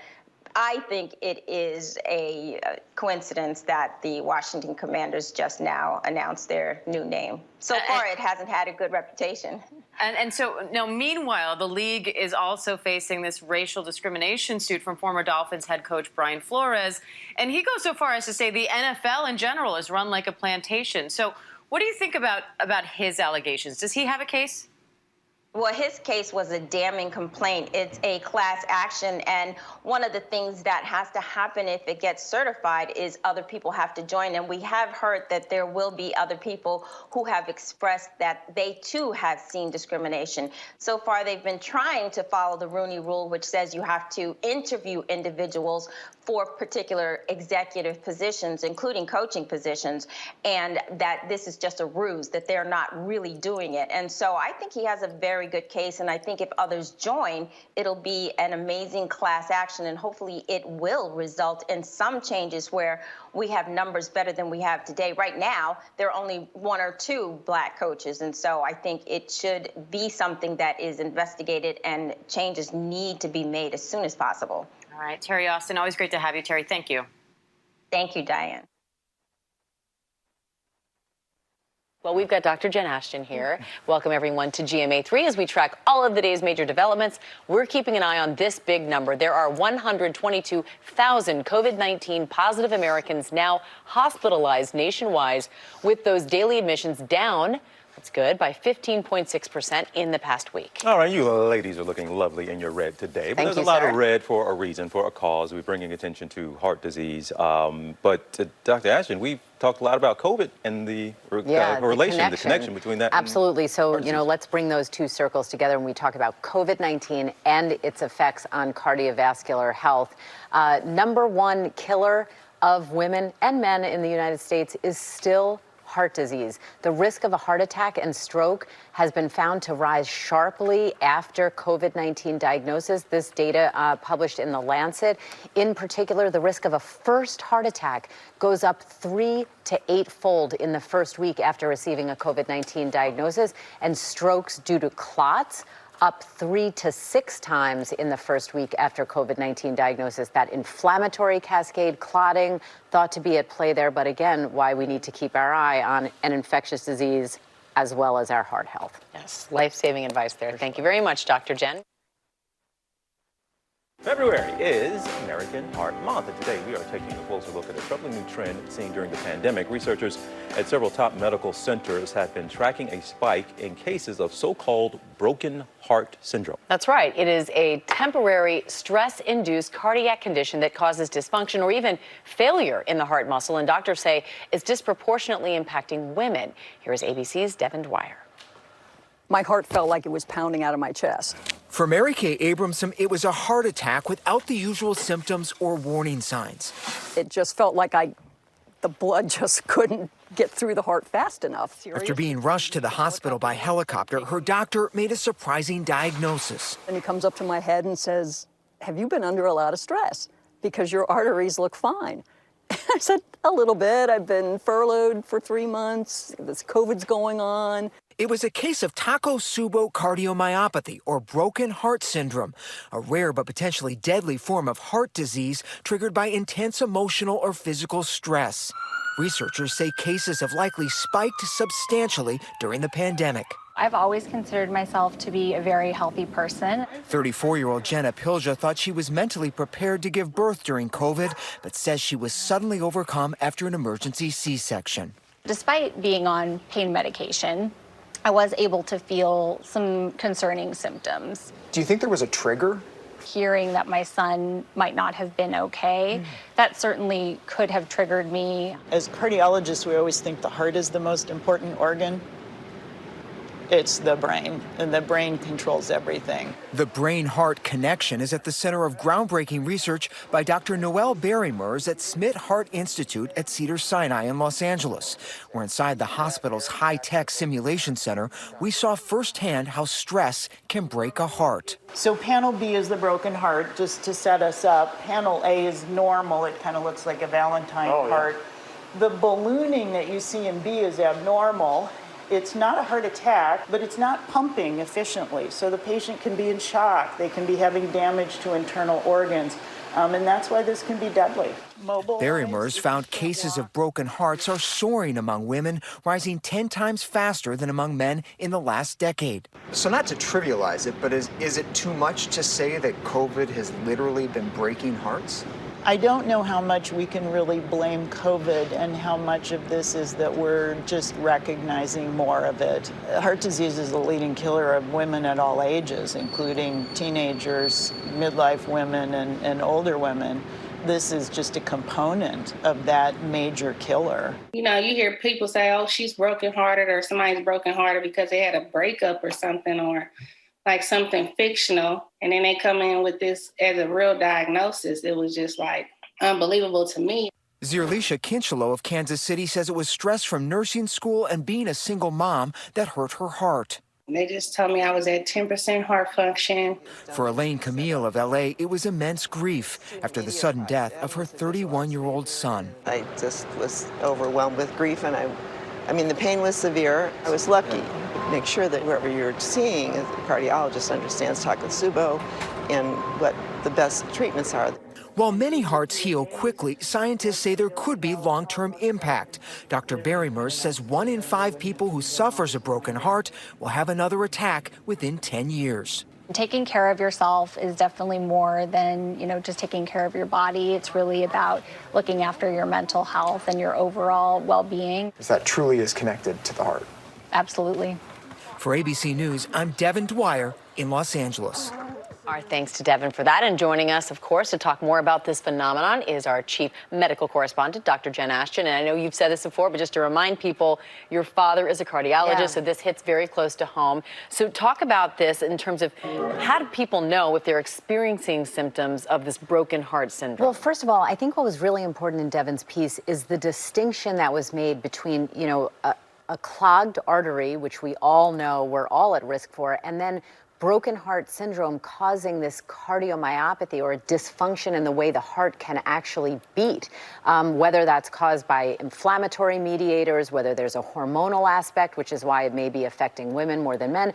I think it is a coincidence that the Washington Commanders just now announced their new name. So far, it hasn't had a good reputation. And so now, meanwhile, the league is also facing this racial discrimination suit from former Dolphins head coach Brian Flores. And he goes so far as to say the NFL in general is run like a plantation. So what do you think about his allegations? Does he have a case? Well, his case was a damning complaint. It's a class action, and one of the things that has to happen if it gets certified is other people have to join. And we have heard that there will be other people who have expressed that they, too, have seen discrimination. So far, they've been trying to follow the Rooney Rule, which says you have to interview individuals for particular executive positions, including coaching positions, and that this is just a ruse, that they're not really doing it. And so I think he has a very good case, and I think if others join, it'll be an amazing class action, and hopefully it will result in some changes where we have numbers better than we have today. Right now, there are only 1 or 2 black coaches, and so I think it should be something that is investigated, and changes need to be made as soon as possible. All right, Terry Austin, always great to have you, Terry. Thank you. Thank you, Diane. Well, we've got Dr. Jen Ashton here. Welcome, everyone, to GMA3 as we track all of the day's major developments. We're keeping an eye on this big number. There are 122,000 COVID-19 positive Americans now hospitalized nationwide, with those daily admissions down, that's good, by 15.6% in the past week. All right, you ladies are looking lovely in your red today. But Thank there's you, a lot sir. of red for a reason, for a cause. We're bringing attention to heart disease. But Dr. Ashton, we've talked a lot about COVID and the relation, the connection between that. Absolutely. So, let's bring those two circles together when we talk about COVID-19 and its effects on cardiovascular health. Number one killer of women and men in the United States is still heart disease. The risk of a heart attack and stroke has been found to rise sharply after COVID-19 diagnosis. This data published in The Lancet. In particular, the risk of a first heart attack goes up 3 to 8-fold in the first week after receiving a COVID-19 diagnosis, and strokes due to clots up 3 to 6 times in the first week after COVID-19 diagnosis. That inflammatory cascade, clotting, thought to be at play there. But again, why we need to keep our eye on an infectious disease as well as our heart health. Yes, life-saving advice there. Thank you very much, Dr. Jen. February is American Heart Month, and today we are taking a closer look at a troubling new trend seen during the pandemic. Researchers at several top medical centers have been tracking a spike in cases of so-called broken heart syndrome. That's right. It is a temporary stress-induced cardiac condition that causes dysfunction or even failure in the heart muscle, and doctors say it's disproportionately impacting women. Here is ABC's Devin Dwyer. My heart felt like it was pounding out of my chest. For Mary Kay Abramson, it was a heart attack without the usual symptoms or warning signs. It just felt like the blood just couldn't get through the heart fast enough. After being rushed to the hospital by helicopter, her doctor made a surprising diagnosis. And he comes up to my head and says, "Have you been under a lot of stress? Because your arteries look fine." I said, "A little bit. I've been furloughed for 3 months. This COVID's going on." It was a case of Takotsubo cardiomyopathy, or broken heart syndrome, a rare but potentially deadly form of heart disease triggered by intense emotional or physical stress. Researchers say cases have likely spiked substantially during the pandemic. I've always considered myself to be a very healthy person. 34-year-old Jenna Pilja thought she was mentally prepared to give birth during COVID, but says she was suddenly overcome after an emergency C-section. Despite being on pain medication, I was able to feel some concerning symptoms. Do you think there was a trigger? Hearing that my son might not have been okay, that certainly could have triggered me. As cardiologists, we always think the heart is the most important organ. It's the brain, and the brain controls everything. The brain-heart connection is at the center of groundbreaking research by Dr. Noel Barrymers at Smith Heart Institute at Cedars-Sinai in Los Angeles, where inside the hospital's high-tech simulation center, we saw firsthand how stress can break a heart. So panel B is the broken heart, just to set us up. Panel A is normal. It kind of looks like a Valentine heart. The ballooning that you see in B is abnormal. It's not a heart attack, but it's not pumping efficiently. So the patient can be in shock. They can be having damage to internal organs. And that's why this can be deadly. Barrymers found cases of broken hearts are soaring among women, rising 10 times faster than among men in the last decade. So not to trivialize it, but is it too much to say that COVID has literally been breaking hearts? I don't know how much we can really blame COVID and how much of this is that we're just recognizing more of it. Heart disease is the leading killer of women at all ages, including teenagers, midlife women, and older women. This is just a component of that major killer. You know, you hear people say, oh, she's brokenhearted or somebody's brokenhearted because they had a breakup or something, or like something fictional, and then they come in with this as a real diagnosis. It was just like unbelievable to me. Zirlisha Kinchelo of Kansas City says it was stress from nursing school and being a single mom that hurt her heart. They just told me I was at 10% heart function. For Elaine Camille of LA, it was immense grief after the sudden death of her 31-year-old son. I just was overwhelmed with grief, and I mean, the pain was severe. I was lucky. Make sure that whoever you're seeing, as a cardiologist, understands Takotsubo and what the best treatments are. While many hearts heal quickly, scientists say there could be long-term impact. Dr. Barrymers says 1 in 5 people who suffers a broken heart will have another attack within 10 years. Taking care of yourself is definitely more than, just taking care of your body. It's really about looking after your mental health and your overall well-being. That truly is connected to the heart. Absolutely. For ABC News, I'm Devin Dwyer in Los Angeles. Our thanks to Devin for that. And joining us, of course, to talk more about this phenomenon is our chief medical correspondent, Dr. Jen Ashton. And I know you've said this before, but just to remind people, your father is a cardiologist, so this hits very close to home. So talk about this in terms of how do people know if they're experiencing symptoms of this broken heart syndrome? Well, first of all, I think what was really important in Devin's piece is the distinction that was made between, a clogged artery, which we all know we're all at risk for, and then broken heart syndrome causing this cardiomyopathy or dysfunction in the way the heart can actually beat, whether that's caused by inflammatory mediators, whether there's a hormonal aspect, which is why it may be affecting women more than men.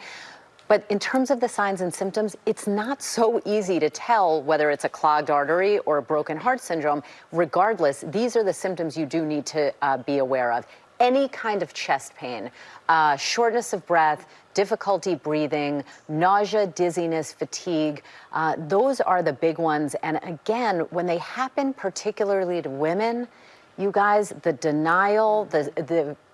But in terms of the signs and symptoms, it's not so easy to tell whether it's a clogged artery or a broken heart syndrome. Regardless, these are the symptoms you do need to be aware of. Any kind of chest pain, shortness of breath, difficulty breathing, nausea, dizziness, fatigue, those are the big ones. And again, when they happen particularly to women, you guys, the denial,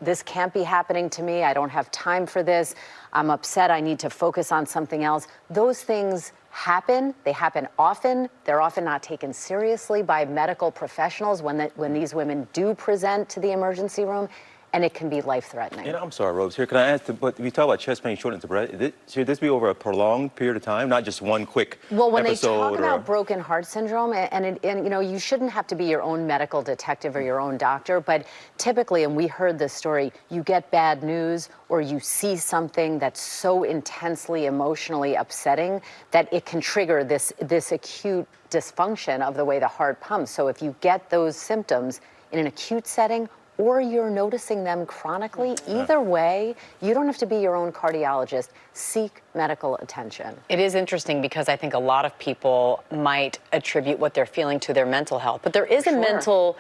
this can't be happening to me, I don't have time for this, I'm upset, I need to focus on something else. Those things happen, they happen often, they're often not taken seriously by medical professionals when these women do present to the emergency room, and it can be life-threatening. And I'm sorry, Rose, here, can I ask, but we talk about chest pain, shortness of breath, should this be over a prolonged period of time, not just one quick Well, when episode? they talk about broken heart syndrome, and you know, you shouldn't have to be your own medical detective or your own doctor, but typically, and we heard this story, you get bad news or you see something that's so intensely emotionally upsetting that it can trigger this acute dysfunction of the way the heart pumps. So if you get those symptoms in an acute setting, or you're noticing them chronically, either way, you don't have to be your own cardiologist. Seek medical attention. It is interesting because I think a lot of people might attribute what they're feeling to their mental health, but there is a mental,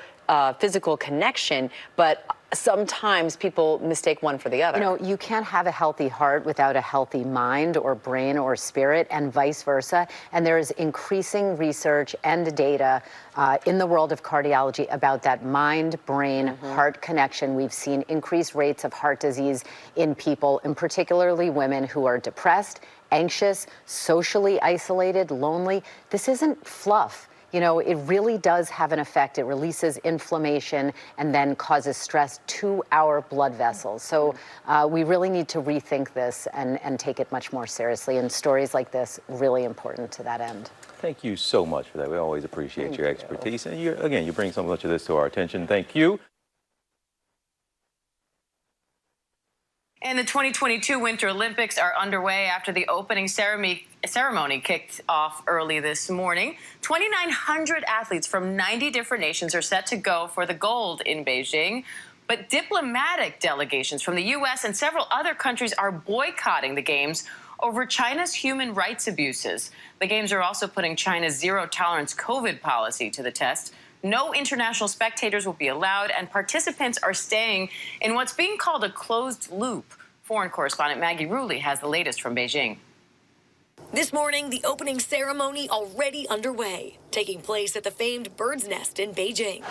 physical connection, but sometimes people mistake one for the other. You know, you can't have a healthy heart without a healthy mind or brain or spirit, and vice versa. And there is increasing research and data in the world of cardiology about that mind-brain heart connection. We've seen increased rates of heart disease in people, and particularly women who are depressed, anxious, socially isolated, lonely. This isn't fluff. You know, it really does have an effect. It releases inflammation and then causes stress to our blood vessels. So we really need to rethink this and take it much more seriously. And stories like this, really important to that end. Thank you so much for that. We always appreciate your expertise. And again, you bring so much of this to our attention. Thank you. And the 2022 Winter Olympics are underway after the opening ceremony kicked off early this morning. 2,900 athletes from 90 different nations are set to go for the gold in Beijing. But diplomatic delegations from the U.S. and several other countries are boycotting the Games over China's human rights abuses. The Games are also putting China's zero-tolerance COVID policy to the test. No international spectators will be allowed, and participants are staying in what's being called a closed loop. Foreign correspondent Maggie Rulli has the latest from Beijing. This morning, the opening ceremony already underway, taking place at the famed Bird's Nest in Beijing.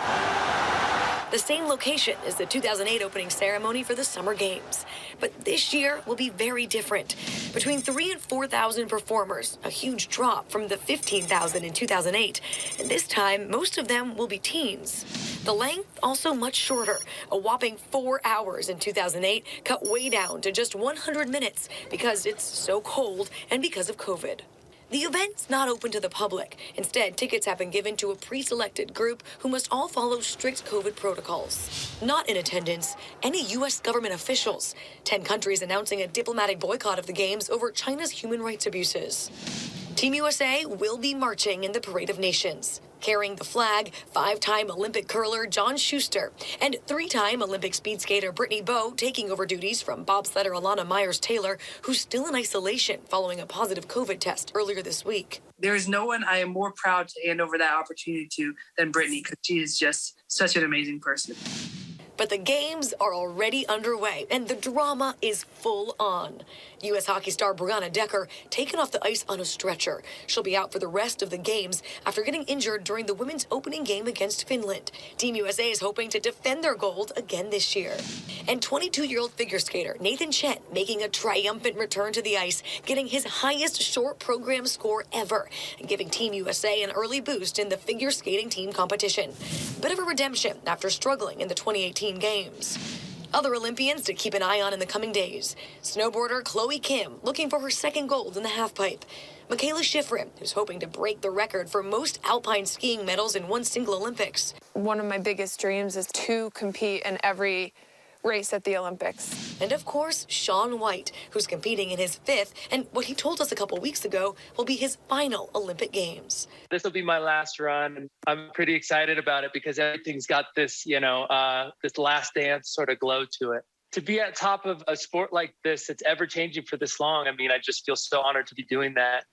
The same location as the 2008 opening ceremony for the Summer Games. But this year will be very different. Between 3,000 and 4,000 performers, a huge drop from the 15,000 in 2008. And this time, most of them will be teens. The length also much shorter, a whopping 4 hours in 2008, cut way down to just 100 minutes because it's so cold and because of COVID. The event's not open to the public. Instead, tickets have been given to a pre-selected group who must all follow strict COVID protocols. Not in attendance, any U.S. government officials. 10 countries announcing a diplomatic boycott of the Games over China's human rights abuses. Team USA will be marching in the Parade of Nations. Carrying the flag, 5-time Olympic curler John Schuster and 3-time Olympic speed skater Brittany Bowe taking over duties from bobsledder Alana Myers-Taylor, who's still in isolation following a positive COVID test earlier this week. There's no one I am more proud to hand over that opportunity to than Brittany, because she is just such an amazing person. But the Games are already underway, and the drama is full on. U.S. hockey star Brianna Decker taken off the ice on a stretcher. She'll be out for the rest of the Games after getting injured during the women's opening game against Finland. Team USA is hoping to defend their gold again this year. And 22-year-old figure skater Nathan Chen making a triumphant return to the ice, getting his highest short program score ever, and giving Team USA an early boost in the figure skating team competition. Bit of a redemption after struggling in the 2018 Games. Other Olympians to keep an eye on in the coming days. Snowboarder Chloe Kim looking for her second gold in the halfpipe. Michaela Schifrin, who's hoping to break the record for most alpine skiing medals in one single Olympics. One of my biggest dreams is to compete in every race at the Olympics. And of course, Shaun White, who's competing in his 5th and what he told us a couple weeks ago will be his final Olympic Games. This will be my last run, and I'm pretty excited about it because everything's got this, this last dance sort of glow to it. to be at top of a sport like this that's ever changing for this long, I mean, I just feel so honored to be doing that.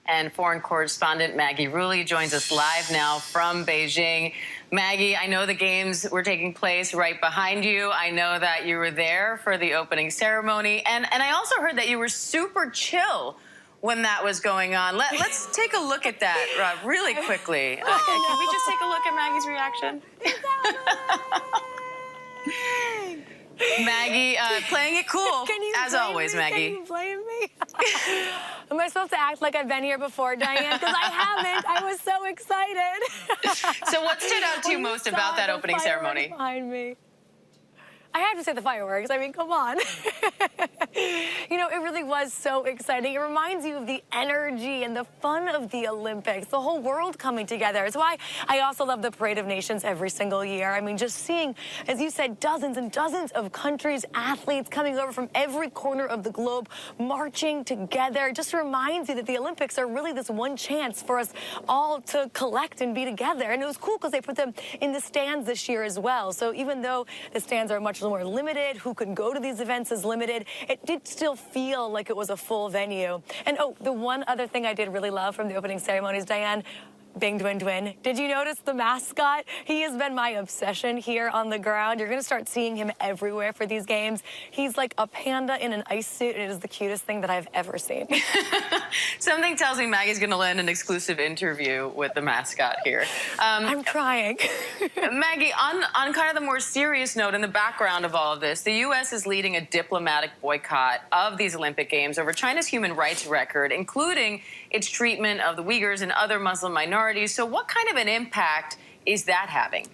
And foreign correspondent Maggie Rulli joins us live now from Beijing. Maggie, I know the games were taking place right behind you. I know that you were there for the opening ceremony. And I also heard that you were super chill when that was going on. Let's take a look at that really quickly. Can we just take a look at Maggie's reaction? Maggie, playing it cool, as always, Maggie. Can you blame me? Am I supposed to act like I've been here before, Diane? Because I haven't. I was so excited. So what stood out to you most about that opening ceremony? Behind me. I have to say the fireworks. I mean, come on. You know, it really was so exciting. It reminds you of the energy and the fun of the Olympics, the whole world coming together. It's why I also love the Parade of Nations every single year. I mean, just seeing, as you said, dozens and dozens of countries, athletes coming over from every corner of the globe, marching together. It just reminds you that the Olympics are really this one chance for us all to collect and be together. And it was cool because they put them in the stands this year as well. So even though the stands are much more limited, who can go to these events is limited, it did still feel like it was a full venue. And oh, the one other thing I did really love from the opening ceremonies, Diane, Bing Dwin Dwin. Did you notice the mascot? He has been my obsession here on the ground. You're going to start seeing him everywhere for these games. He's like a panda in an ice suit. It is the cutest thing that I've ever seen. Something tells me Maggie's going to land an exclusive interview with the mascot here. I'm trying. Maggie, on kind of the more serious note, in the background of all of this, the U.S. is leading a diplomatic boycott of these Olympic Games over China's human rights record, including its treatment of the Uyghurs and other Muslim minorities. So what kind of an impact is that having?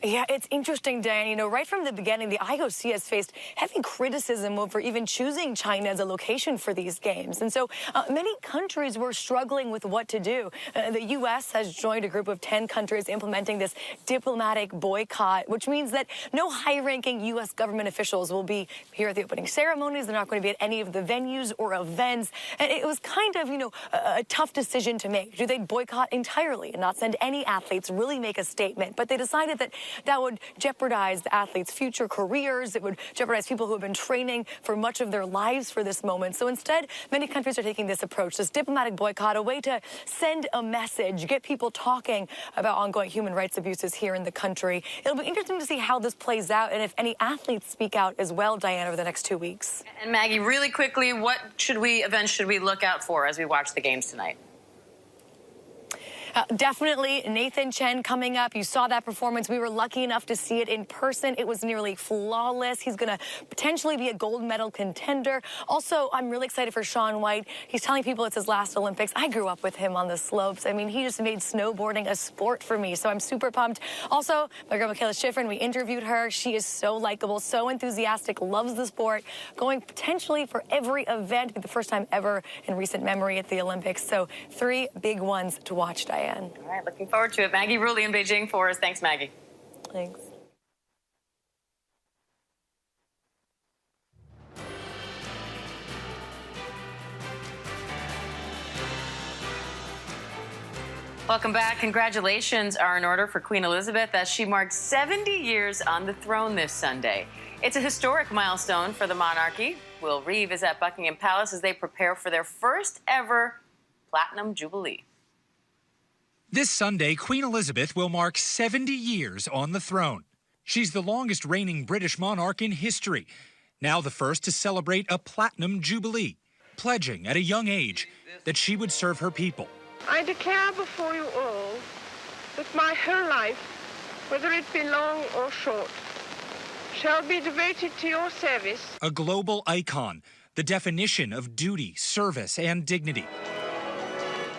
Yeah, it's interesting, Dan. You know, right from the beginning, the IOC has faced heavy criticism over even choosing China as a location for these games. And so many countries were struggling with what to do. The U.S. has joined a group of 10 countries implementing this diplomatic boycott, which means that no high-ranking U.S. government officials will be here at the opening ceremonies. They're not going to be at any of the venues or events. And it was kind of, you know, a tough decision to make. Do they boycott entirely and not send any athletes, really make a statement? But they decided that that would jeopardize the athletes' future careers. It would jeopardize people who have been training for much of their lives for this moment. So instead, many countries are taking this approach, this diplomatic boycott, a way to send a message, get people talking about ongoing human rights abuses here in the country. It'll be interesting to see how this plays out and if any athletes speak out as well, Diane, over the next 2 weeks. And Maggie, really quickly, what events should we look out for as we watch the games tonight? Definitely Nathan Chen coming up. You saw that performance. We were lucky enough to see it in person. It was nearly flawless. He's going to potentially be a gold medal contender. Also, I'm really excited for Shaun White. He's telling people it's his last Olympics. I grew up with him on the slopes. I mean, he just made snowboarding a sport for me, so I'm super pumped. Also, my girl Michaela Schifrin, we interviewed her. She is so likable, so enthusiastic, loves the sport, going potentially for every event. It'll be the first time ever in recent memory at the Olympics. So 3 big ones to watch, Diane. All right, looking forward to it. Maggie Rulli in Beijing for us. Thanks, Maggie. Thanks. Welcome back. Congratulations are in order for Queen Elizabeth as she marked 70 years on the throne this Sunday. It's a historic milestone for the monarchy. Will Reeve is at Buckingham Palace as they prepare for their first ever Platinum Jubilee. This Sunday, Queen Elizabeth will mark 70 years on the throne. She's the longest reigning British monarch in history, now the first to celebrate a Platinum Jubilee, pledging at a young age that she would serve her people. I declare before you all that my whole life, whether it be long or short, shall be devoted to your service. A global icon, the definition of duty, service, and dignity.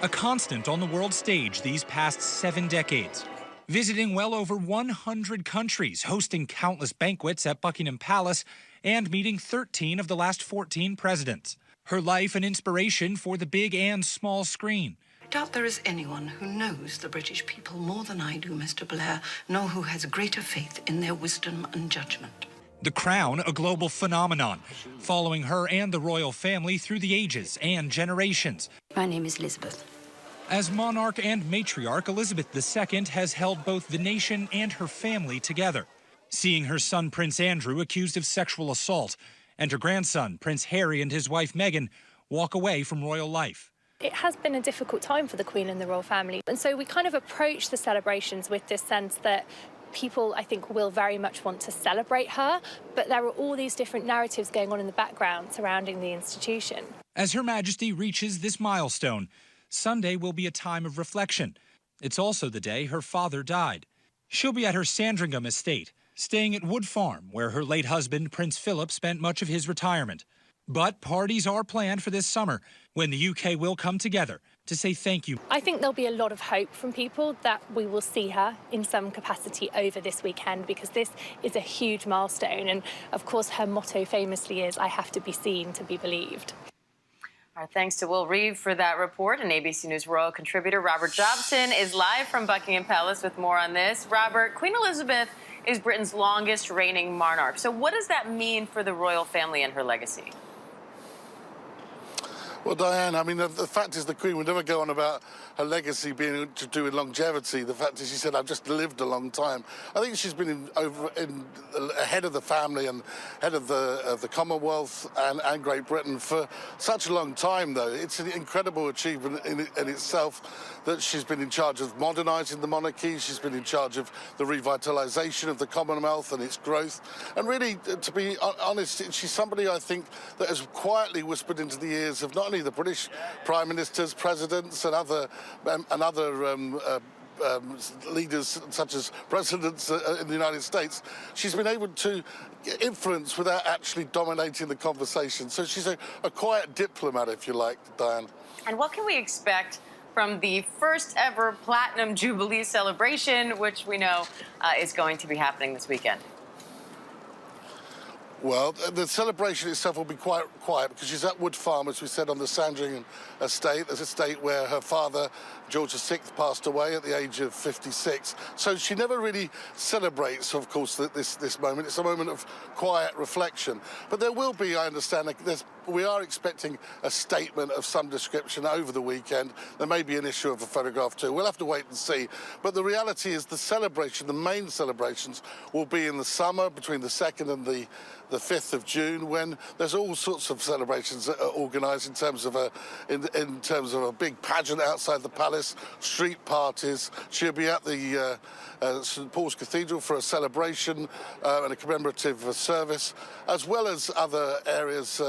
A constant on the world stage these past 7 decades, visiting well over 100 countries, hosting countless banquets at Buckingham Palace, and meeting 13 of the last 14 presidents. Her life an inspiration for the big and small screen. I doubt there is anyone who knows the British people more than I do, Mr. Blair, nor who has greater faith in their wisdom and judgment. The crown, a global phenomenon, following her and the royal family through the ages and generations. My name is Elizabeth. As monarch and matriarch, Elizabeth II has held both the nation and her family together. seeing her son Prince Andrew accused of sexual assault and her grandson Prince Harry and his wife Meghan walk away from royal life. It has been a difficult time for the Queen and the royal family, and so we kind of approach the celebrations with this sense that people, I think, will very much want to celebrate her, but there are all these different narratives going on in the background surrounding the institution. As Her Majesty reaches this milestone, Sunday will be a time of reflection. It's also the day her father died. She'll be at her Sandringham estate, staying at Wood Farm, where her late husband, Prince Philip, spent much of his retirement. But parties are planned for this summer, when the UK will come together to say thank you. I think there'll be a lot of hope from people that we will see her in some capacity over this weekend, because this is a huge milestone. And of course, her motto famously is, "I have to be seen to be believed." Our thanks to Will Reeve for that report, and ABC News royal contributor Robert Jobson is live from Buckingham Palace with more on this. Robert, Queen Elizabeth is Britain's longest reigning monarch. So what does that mean for the royal family and her legacy? Well, Diane, I mean, the fact is the Queen would never go on about her legacy being to do with longevity. The fact is she said, I've just lived a long time. I think she's been ahead of the family and head of the Commonwealth and Great Britain for such a long time, though. It's an incredible achievement in itself that she's been in charge of modernising the monarchy. She's been in charge of the revitalisation of the Commonwealth and its growth. And really, to be honest, she's somebody, I think, that has quietly whispered into the ears of not only the British Prime Ministers, Presidents and other leaders such as presidents in the United States. She's been able to influence without actually dominating the conversation. So she's a quiet diplomat, if you like, Diane. And what can we expect from the first ever Platinum Jubilee celebration, which we know is going to be happening this weekend? Well, the celebration itself will be quite quiet because she's at Wood Farm, as we said, on the Sandringham estate. There's a estate where her father, George VI, passed away at the age of 56. So she never really celebrates, of course, this moment. It's a moment of quiet reflection. But there will be, I understand, we are expecting a statement of some description over the weekend. There may be an issue of a photograph too. We'll have to wait and see. But the reality is the celebration, the main celebrations, will be in the summer between the 2nd and the 5th of June, when there's all sorts of celebrations organised in terms of a big pageant outside the palace, street parties. She'll be at the St Paul's Cathedral for a celebration and a commemorative service, as well as other areas,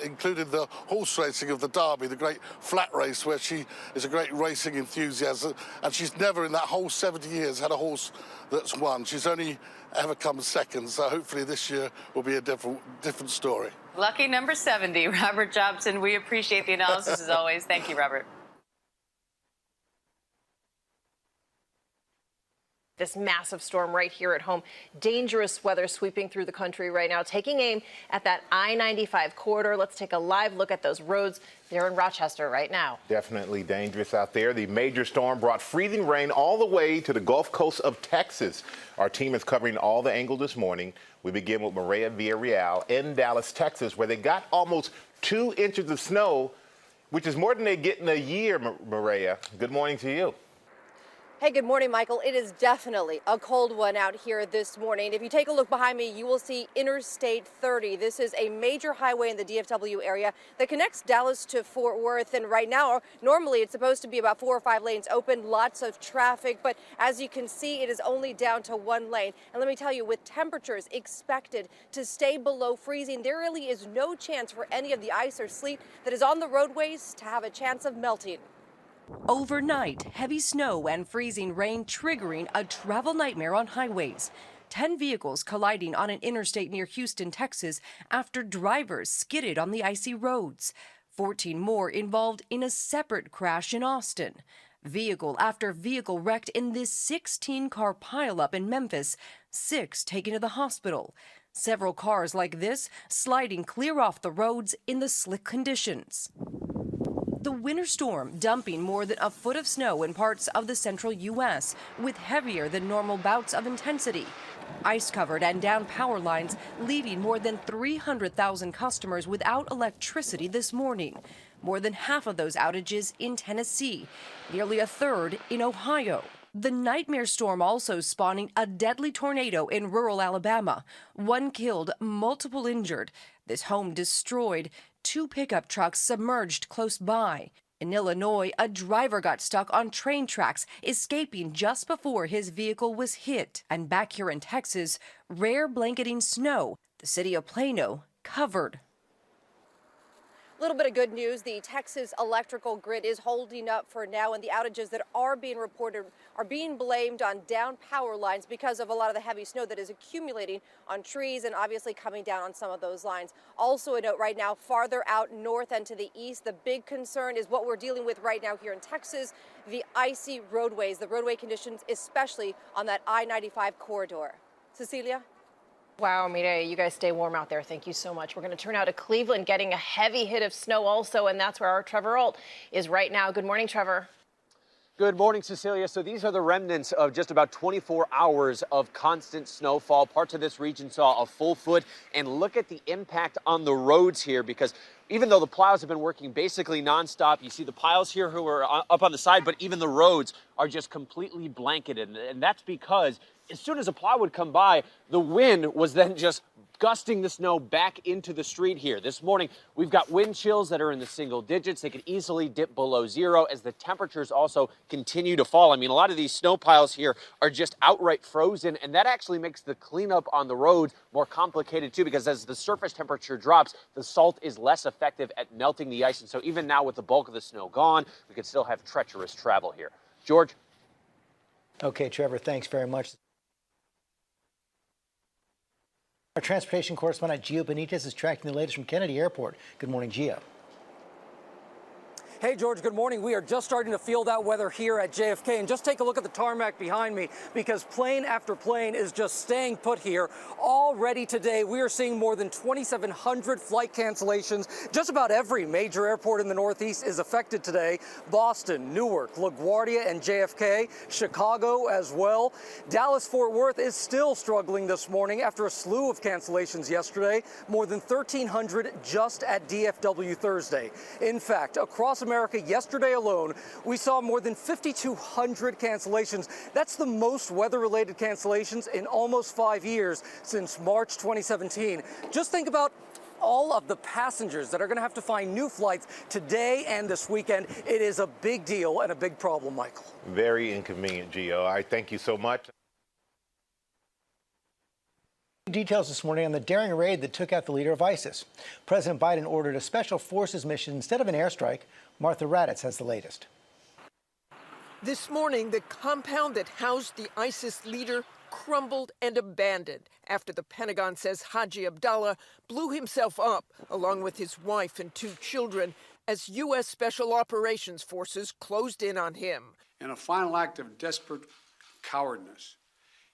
including the horse racing of the Derby, the great flat race, where she is a great racing enthusiast, and she's never in that whole 70 years had a horse that's won. She's only ever come second, so hopefully this year will be a different story. Lucky number 70, Robert Jobson. We appreciate the analysis as always. Thank you, Robert. This massive storm right here at home. Dangerous weather sweeping through the country right now, taking aim at that I-95 corridor. Let's take a live look at those roads there in Rochester right now. Definitely dangerous out there. The major storm brought freezing rain all the way to the Gulf Coast of Texas. Our team is covering all the angles this morning. We begin with Maria Villarreal in Dallas, Texas, where they got almost 2 inches of snow, which is more than they get in a year, Maria. Good morning to you. Hey, good morning, Michael. It is definitely a cold one out here this morning. If you take a look behind me, you will see Interstate 30. This is a major highway in the DFW area that connects Dallas to Fort Worth. And right now, normally it's supposed to be about 4 or 5 lanes open, lots of traffic. But as you can see, it is only down to 1 lane. And let me tell you, with temperatures expected to stay below freezing, there really is no chance for any of the ice or sleet that is on the roadways to have a chance of melting. Overnight, heavy snow and freezing rain triggering a travel nightmare on highways. 10 vehicles colliding on an interstate near Houston, Texas, after drivers skidded on the icy roads. 14 more involved in a separate crash in Austin. Vehicle after vehicle wrecked in this 16-car pileup in Memphis, 6 taken to the hospital. Several cars like this sliding clear off the roads in the slick conditions. The winter storm dumping more than a foot of snow in parts of the central U.S. with heavier than normal bouts of intensity. Ice-covered and down power lines, leaving more than 300,000 customers without electricity this morning. More than half of those outages in Tennessee, nearly a third in Ohio. The nightmare storm also spawning a deadly tornado in rural Alabama. 1 killed, multiple injured. This home destroyed. 2 pickup trucks submerged close by. In Illinois, a driver got stuck on train tracks, escaping just before his vehicle was hit. And back here in Texas, rare blanketing snow. The city of Plano covered. A little bit of good news. The Texas electrical grid is holding up for now, and the outages that are being reported are being blamed on down power lines because of a lot of the heavy snow that is accumulating on trees and obviously coming down on some of those lines. Also a note right now, farther out north and to the east, the big concern is what we're dealing with right now here in Texas, the icy roadways, the roadway conditions, especially on that I-95 corridor. Cecilia? Wow, Mireya, you guys stay warm out there. Thank you so much. We're going to turn out to Cleveland, getting a heavy hit of snow also, and that's where our Trevor Ault is right now. Good morning, Trevor. Good morning, Cecilia. So these are the remnants of just about 24 hours of constant snowfall. Parts of this region saw a full foot. And look at the impact on the roads here, because even though the plows have been working basically nonstop, you see the piles here who are up on the side, but even the roads are just completely blanketed. And that's because as soon as a plow would come by, the wind was then just gusting the snow back into the street here. This morning, we've got wind chills that are in the single digits. They could easily dip below 0 as the temperatures also continue to fall. I mean, a lot of these snow piles here are just outright frozen, and that actually makes the cleanup on the roads more complicated too, because as the surface temperature drops, the salt is less effective at melting the ice. And so even now with the bulk of the snow gone, we could still have treacherous travel here. George? Okay, Trevor, thanks very much. Our transportation correspondent Gio Benitez is tracking the latest from Kennedy Airport. Good morning, Gio. Hey, George, good morning. We are just starting to feel that weather here at JFK. And just take a look at the tarmac behind me, because plane after plane is just staying put here. Already today, we are seeing more than 2,700 flight cancellations. Just about every major airport in the Northeast is affected today. Boston, Newark, LaGuardia, and JFK. Chicago as well. Dallas-Fort Worth is still struggling this morning after a slew of cancellations yesterday. More than 1,300 just at DFW Thursday. In fact, across America yesterday alone, we saw more than 5,200 cancellations. That's the most weather-related cancellations in almost 5 years since March 2017. Just think about all of the passengers that are going to have to find new flights today and this weekend. It is a big deal and a big problem, Michael. Very inconvenient, Gio. I thank you so much. Details this morning on the daring raid that took out the leader of ISIS. President Biden ordered a special forces mission instead of an airstrike. Martha Raddatz has the latest. This morning, the compound that housed the ISIS leader crumbled and abandoned after the Pentagon says Haji Abdallah blew himself up along with his wife and 2 children as U.S. Special Operations Forces closed in on him. In a final act of desperate cowardness,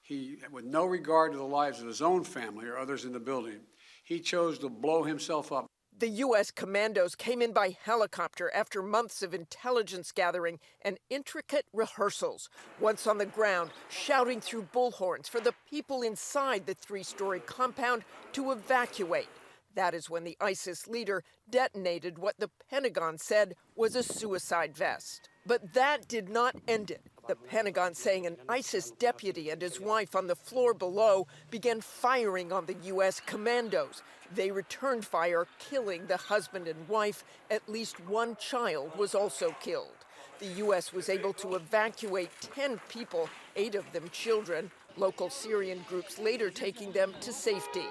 he, with no regard to the lives of his own family or others in the building, he chose to blow himself up. The U.S. commandos came in by helicopter after months of intelligence gathering and intricate rehearsals. Once on the ground, shouting through bullhorns for the people inside the 3-story compound to evacuate. That is when the ISIS leader detonated what the Pentagon said was a suicide vest. But that did not end it. The Pentagon saying an ISIS deputy and his wife on the floor below began firing on the U.S. commandos. They returned fire, killing the husband and wife. At least 1 child was also killed. The U.S. was able to evacuate 10 people, 8 of them children, local Syrian groups later taking them to safety.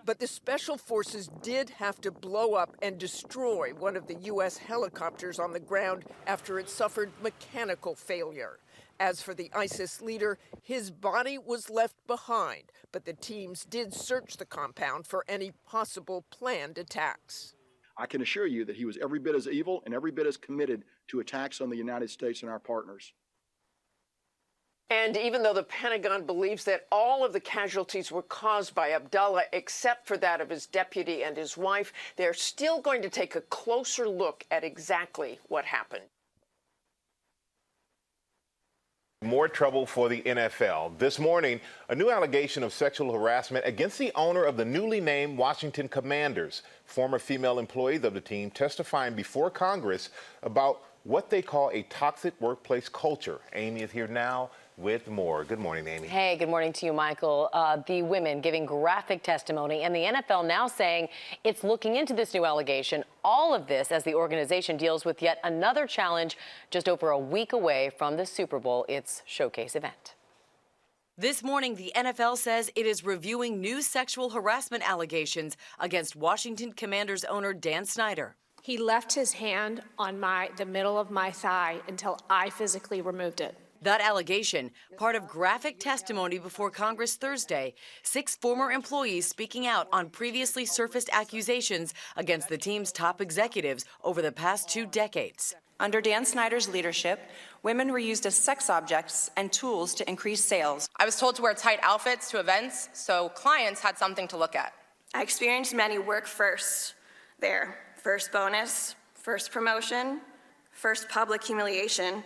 But the special forces did have to blow up and destroy one of the U.S. helicopters on the ground after it suffered mechanical failure. As for the ISIS leader, his body was left behind, but the teams did search the compound for any possible planned attacks. I can assure you that he was every bit as evil and every bit as committed to attacks on the United States and our partners. And even though the Pentagon believes that all of the casualties were caused by Abdallah, except for that of his deputy and his wife, they're still going to take a closer look at exactly what happened. More trouble for the NFL. This morning, a new allegation of sexual harassment against the owner of the newly named Washington Commanders, former female employees of the team testifying before Congress about what they call a toxic workplace culture. Amy is here now. with more. Good morning, Amy. Hey, good morning to you, Michael. The women giving graphic testimony, and the NFL now saying it's looking into this new allegation. All of this as the organization deals with yet another challenge just over a week away from the Super Bowl, its showcase event. This morning, the NFL says it is reviewing new sexual harassment allegations against Washington Commanders owner Dan Snyder. He left his hand on the middle of my thigh until I physically removed it. That allegation, part of graphic testimony before Congress Thursday, 6 former employees speaking out on previously surfaced accusations against the team's top executives over the past 2 decades. Under Dan Snyder's leadership, women were used as sex objects and tools to increase sales. I was told to wear tight outfits to events, so clients had something to look at. I experienced many work firsts there. First bonus, first promotion, first public humiliation,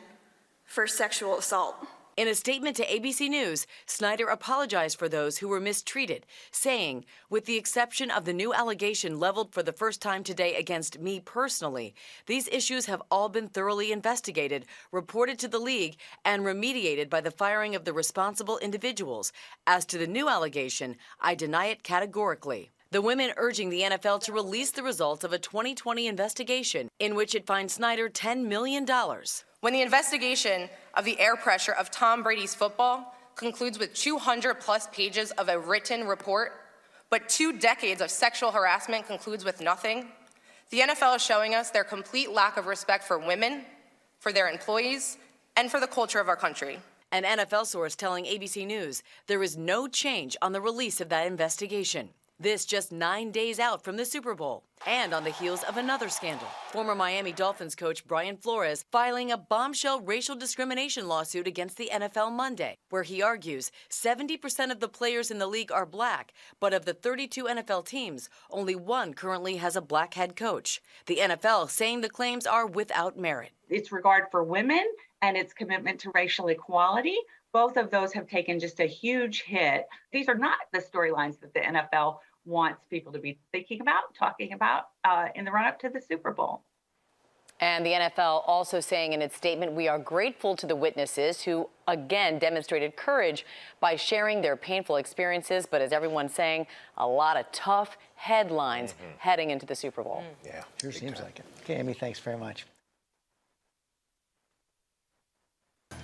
first sexual assault. In a statement to ABC News, Snyder apologized for those who were mistreated, saying, with the exception of the new allegation leveled for the first time today against me personally, these issues have all been thoroughly investigated, reported to the league, and remediated by the firing of the responsible individuals. As to the new allegation, I deny it categorically. The women urging the NFL to release the results of a 2020 investigation in which it fined Snyder $10 million. When the investigation of the air pressure of Tom Brady's football concludes with 200-plus pages of a written report, but 2 decades of sexual harassment concludes with nothing, the NFL is showing us their complete lack of respect for women, for their employees, and for the culture of our country. An NFL source telling ABC News there is no change on the release of that investigation. This just 9 days out from the Super Bowl and on the heels of another scandal. Former Miami Dolphins coach Brian Flores filing a bombshell racial discrimination lawsuit against the NFL Monday, where he argues 70% of the players in the league are black, but of the 32 NFL teams, only 1 currently has a black head coach. The NFL saying the claims are without merit. Its regard for women and its commitment to racial equality, both of those have taken just a huge hit. These are not the storylines that the NFL wants people to be thinking about, talking about in the run-up to the Super Bowl. And the NFL also saying in its statement, we are grateful to the witnesses who, again, demonstrated courage by sharing their painful experiences. But as everyone's saying, a lot of tough headlines heading into the Super Bowl. Yeah, sure seems like it. Okay, Amy, thanks very much.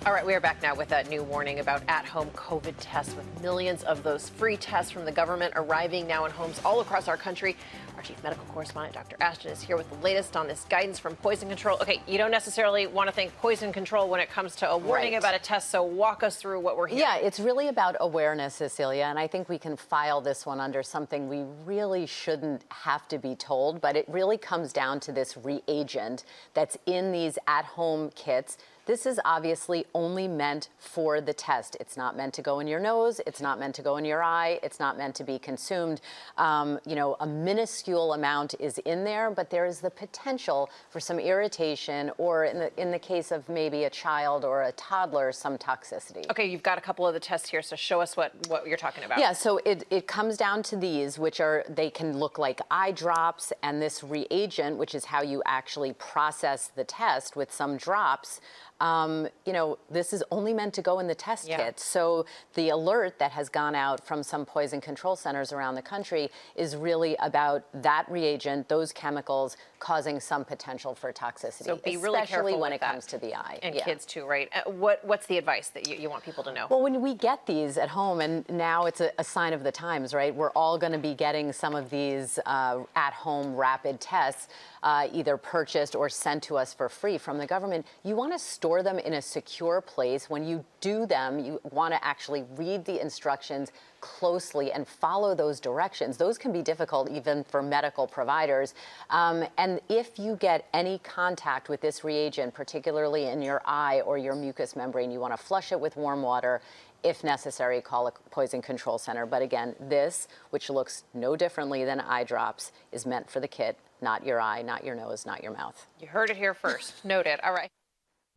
All right, we are back now with a new warning about at-home COVID tests, with millions of those free tests from the government arriving now in homes all across our country. Our chief medical correspondent, Dr. Ashton, is here with the latest on this guidance from Poison Control. Okay, you don't necessarily want to think Poison Control when it comes to a warning about a test, so walk us through what we're hearing. Yeah, it's really about awareness, Cecilia, and I think we can file this one under something we really shouldn't have to be told, but it really comes down to this reagent that's in these at-home kits. This is obviously only meant for the test. It's not meant to go in your nose. It's not meant to go in your eye. It's not meant to be consumed. You know, a minuscule amount is in there, but there is the potential for some irritation or, in the case of maybe a child or a toddler, some toxicity. Okay, you've got a couple of the tests here, so show us what you're talking about. Yeah, so it comes down to these, which are, they can look like eye drops, and this reagent, which is how you actually process the test with some drops. You know, this is only meant to go in the test kit. So the alert that has gone out from some poison control centers around the country is really about that reagent, those chemicals causing some potential for toxicity. So be really careful especially when it comes to the eye. And kids too, right? What's the advice that you want people to know? Well, when we get these at home, and now it's a sign of the times, right? We're all going to be getting some of these at-home rapid tests either purchased or sent to us for free from the government. You want to store them in a secure place. When you do them, you want to actually read the instructions closely and follow those directions. Those can be difficult even for medical providers. And if you get any contact with this reagent, particularly in your eye or your mucous membrane, you want to flush it with warm water. If necessary, call a poison control center. But again, this, which looks no differently than eye drops, is meant for the kit, not your eye, not your nose, not your mouth. You heard it here first. Noted. All right.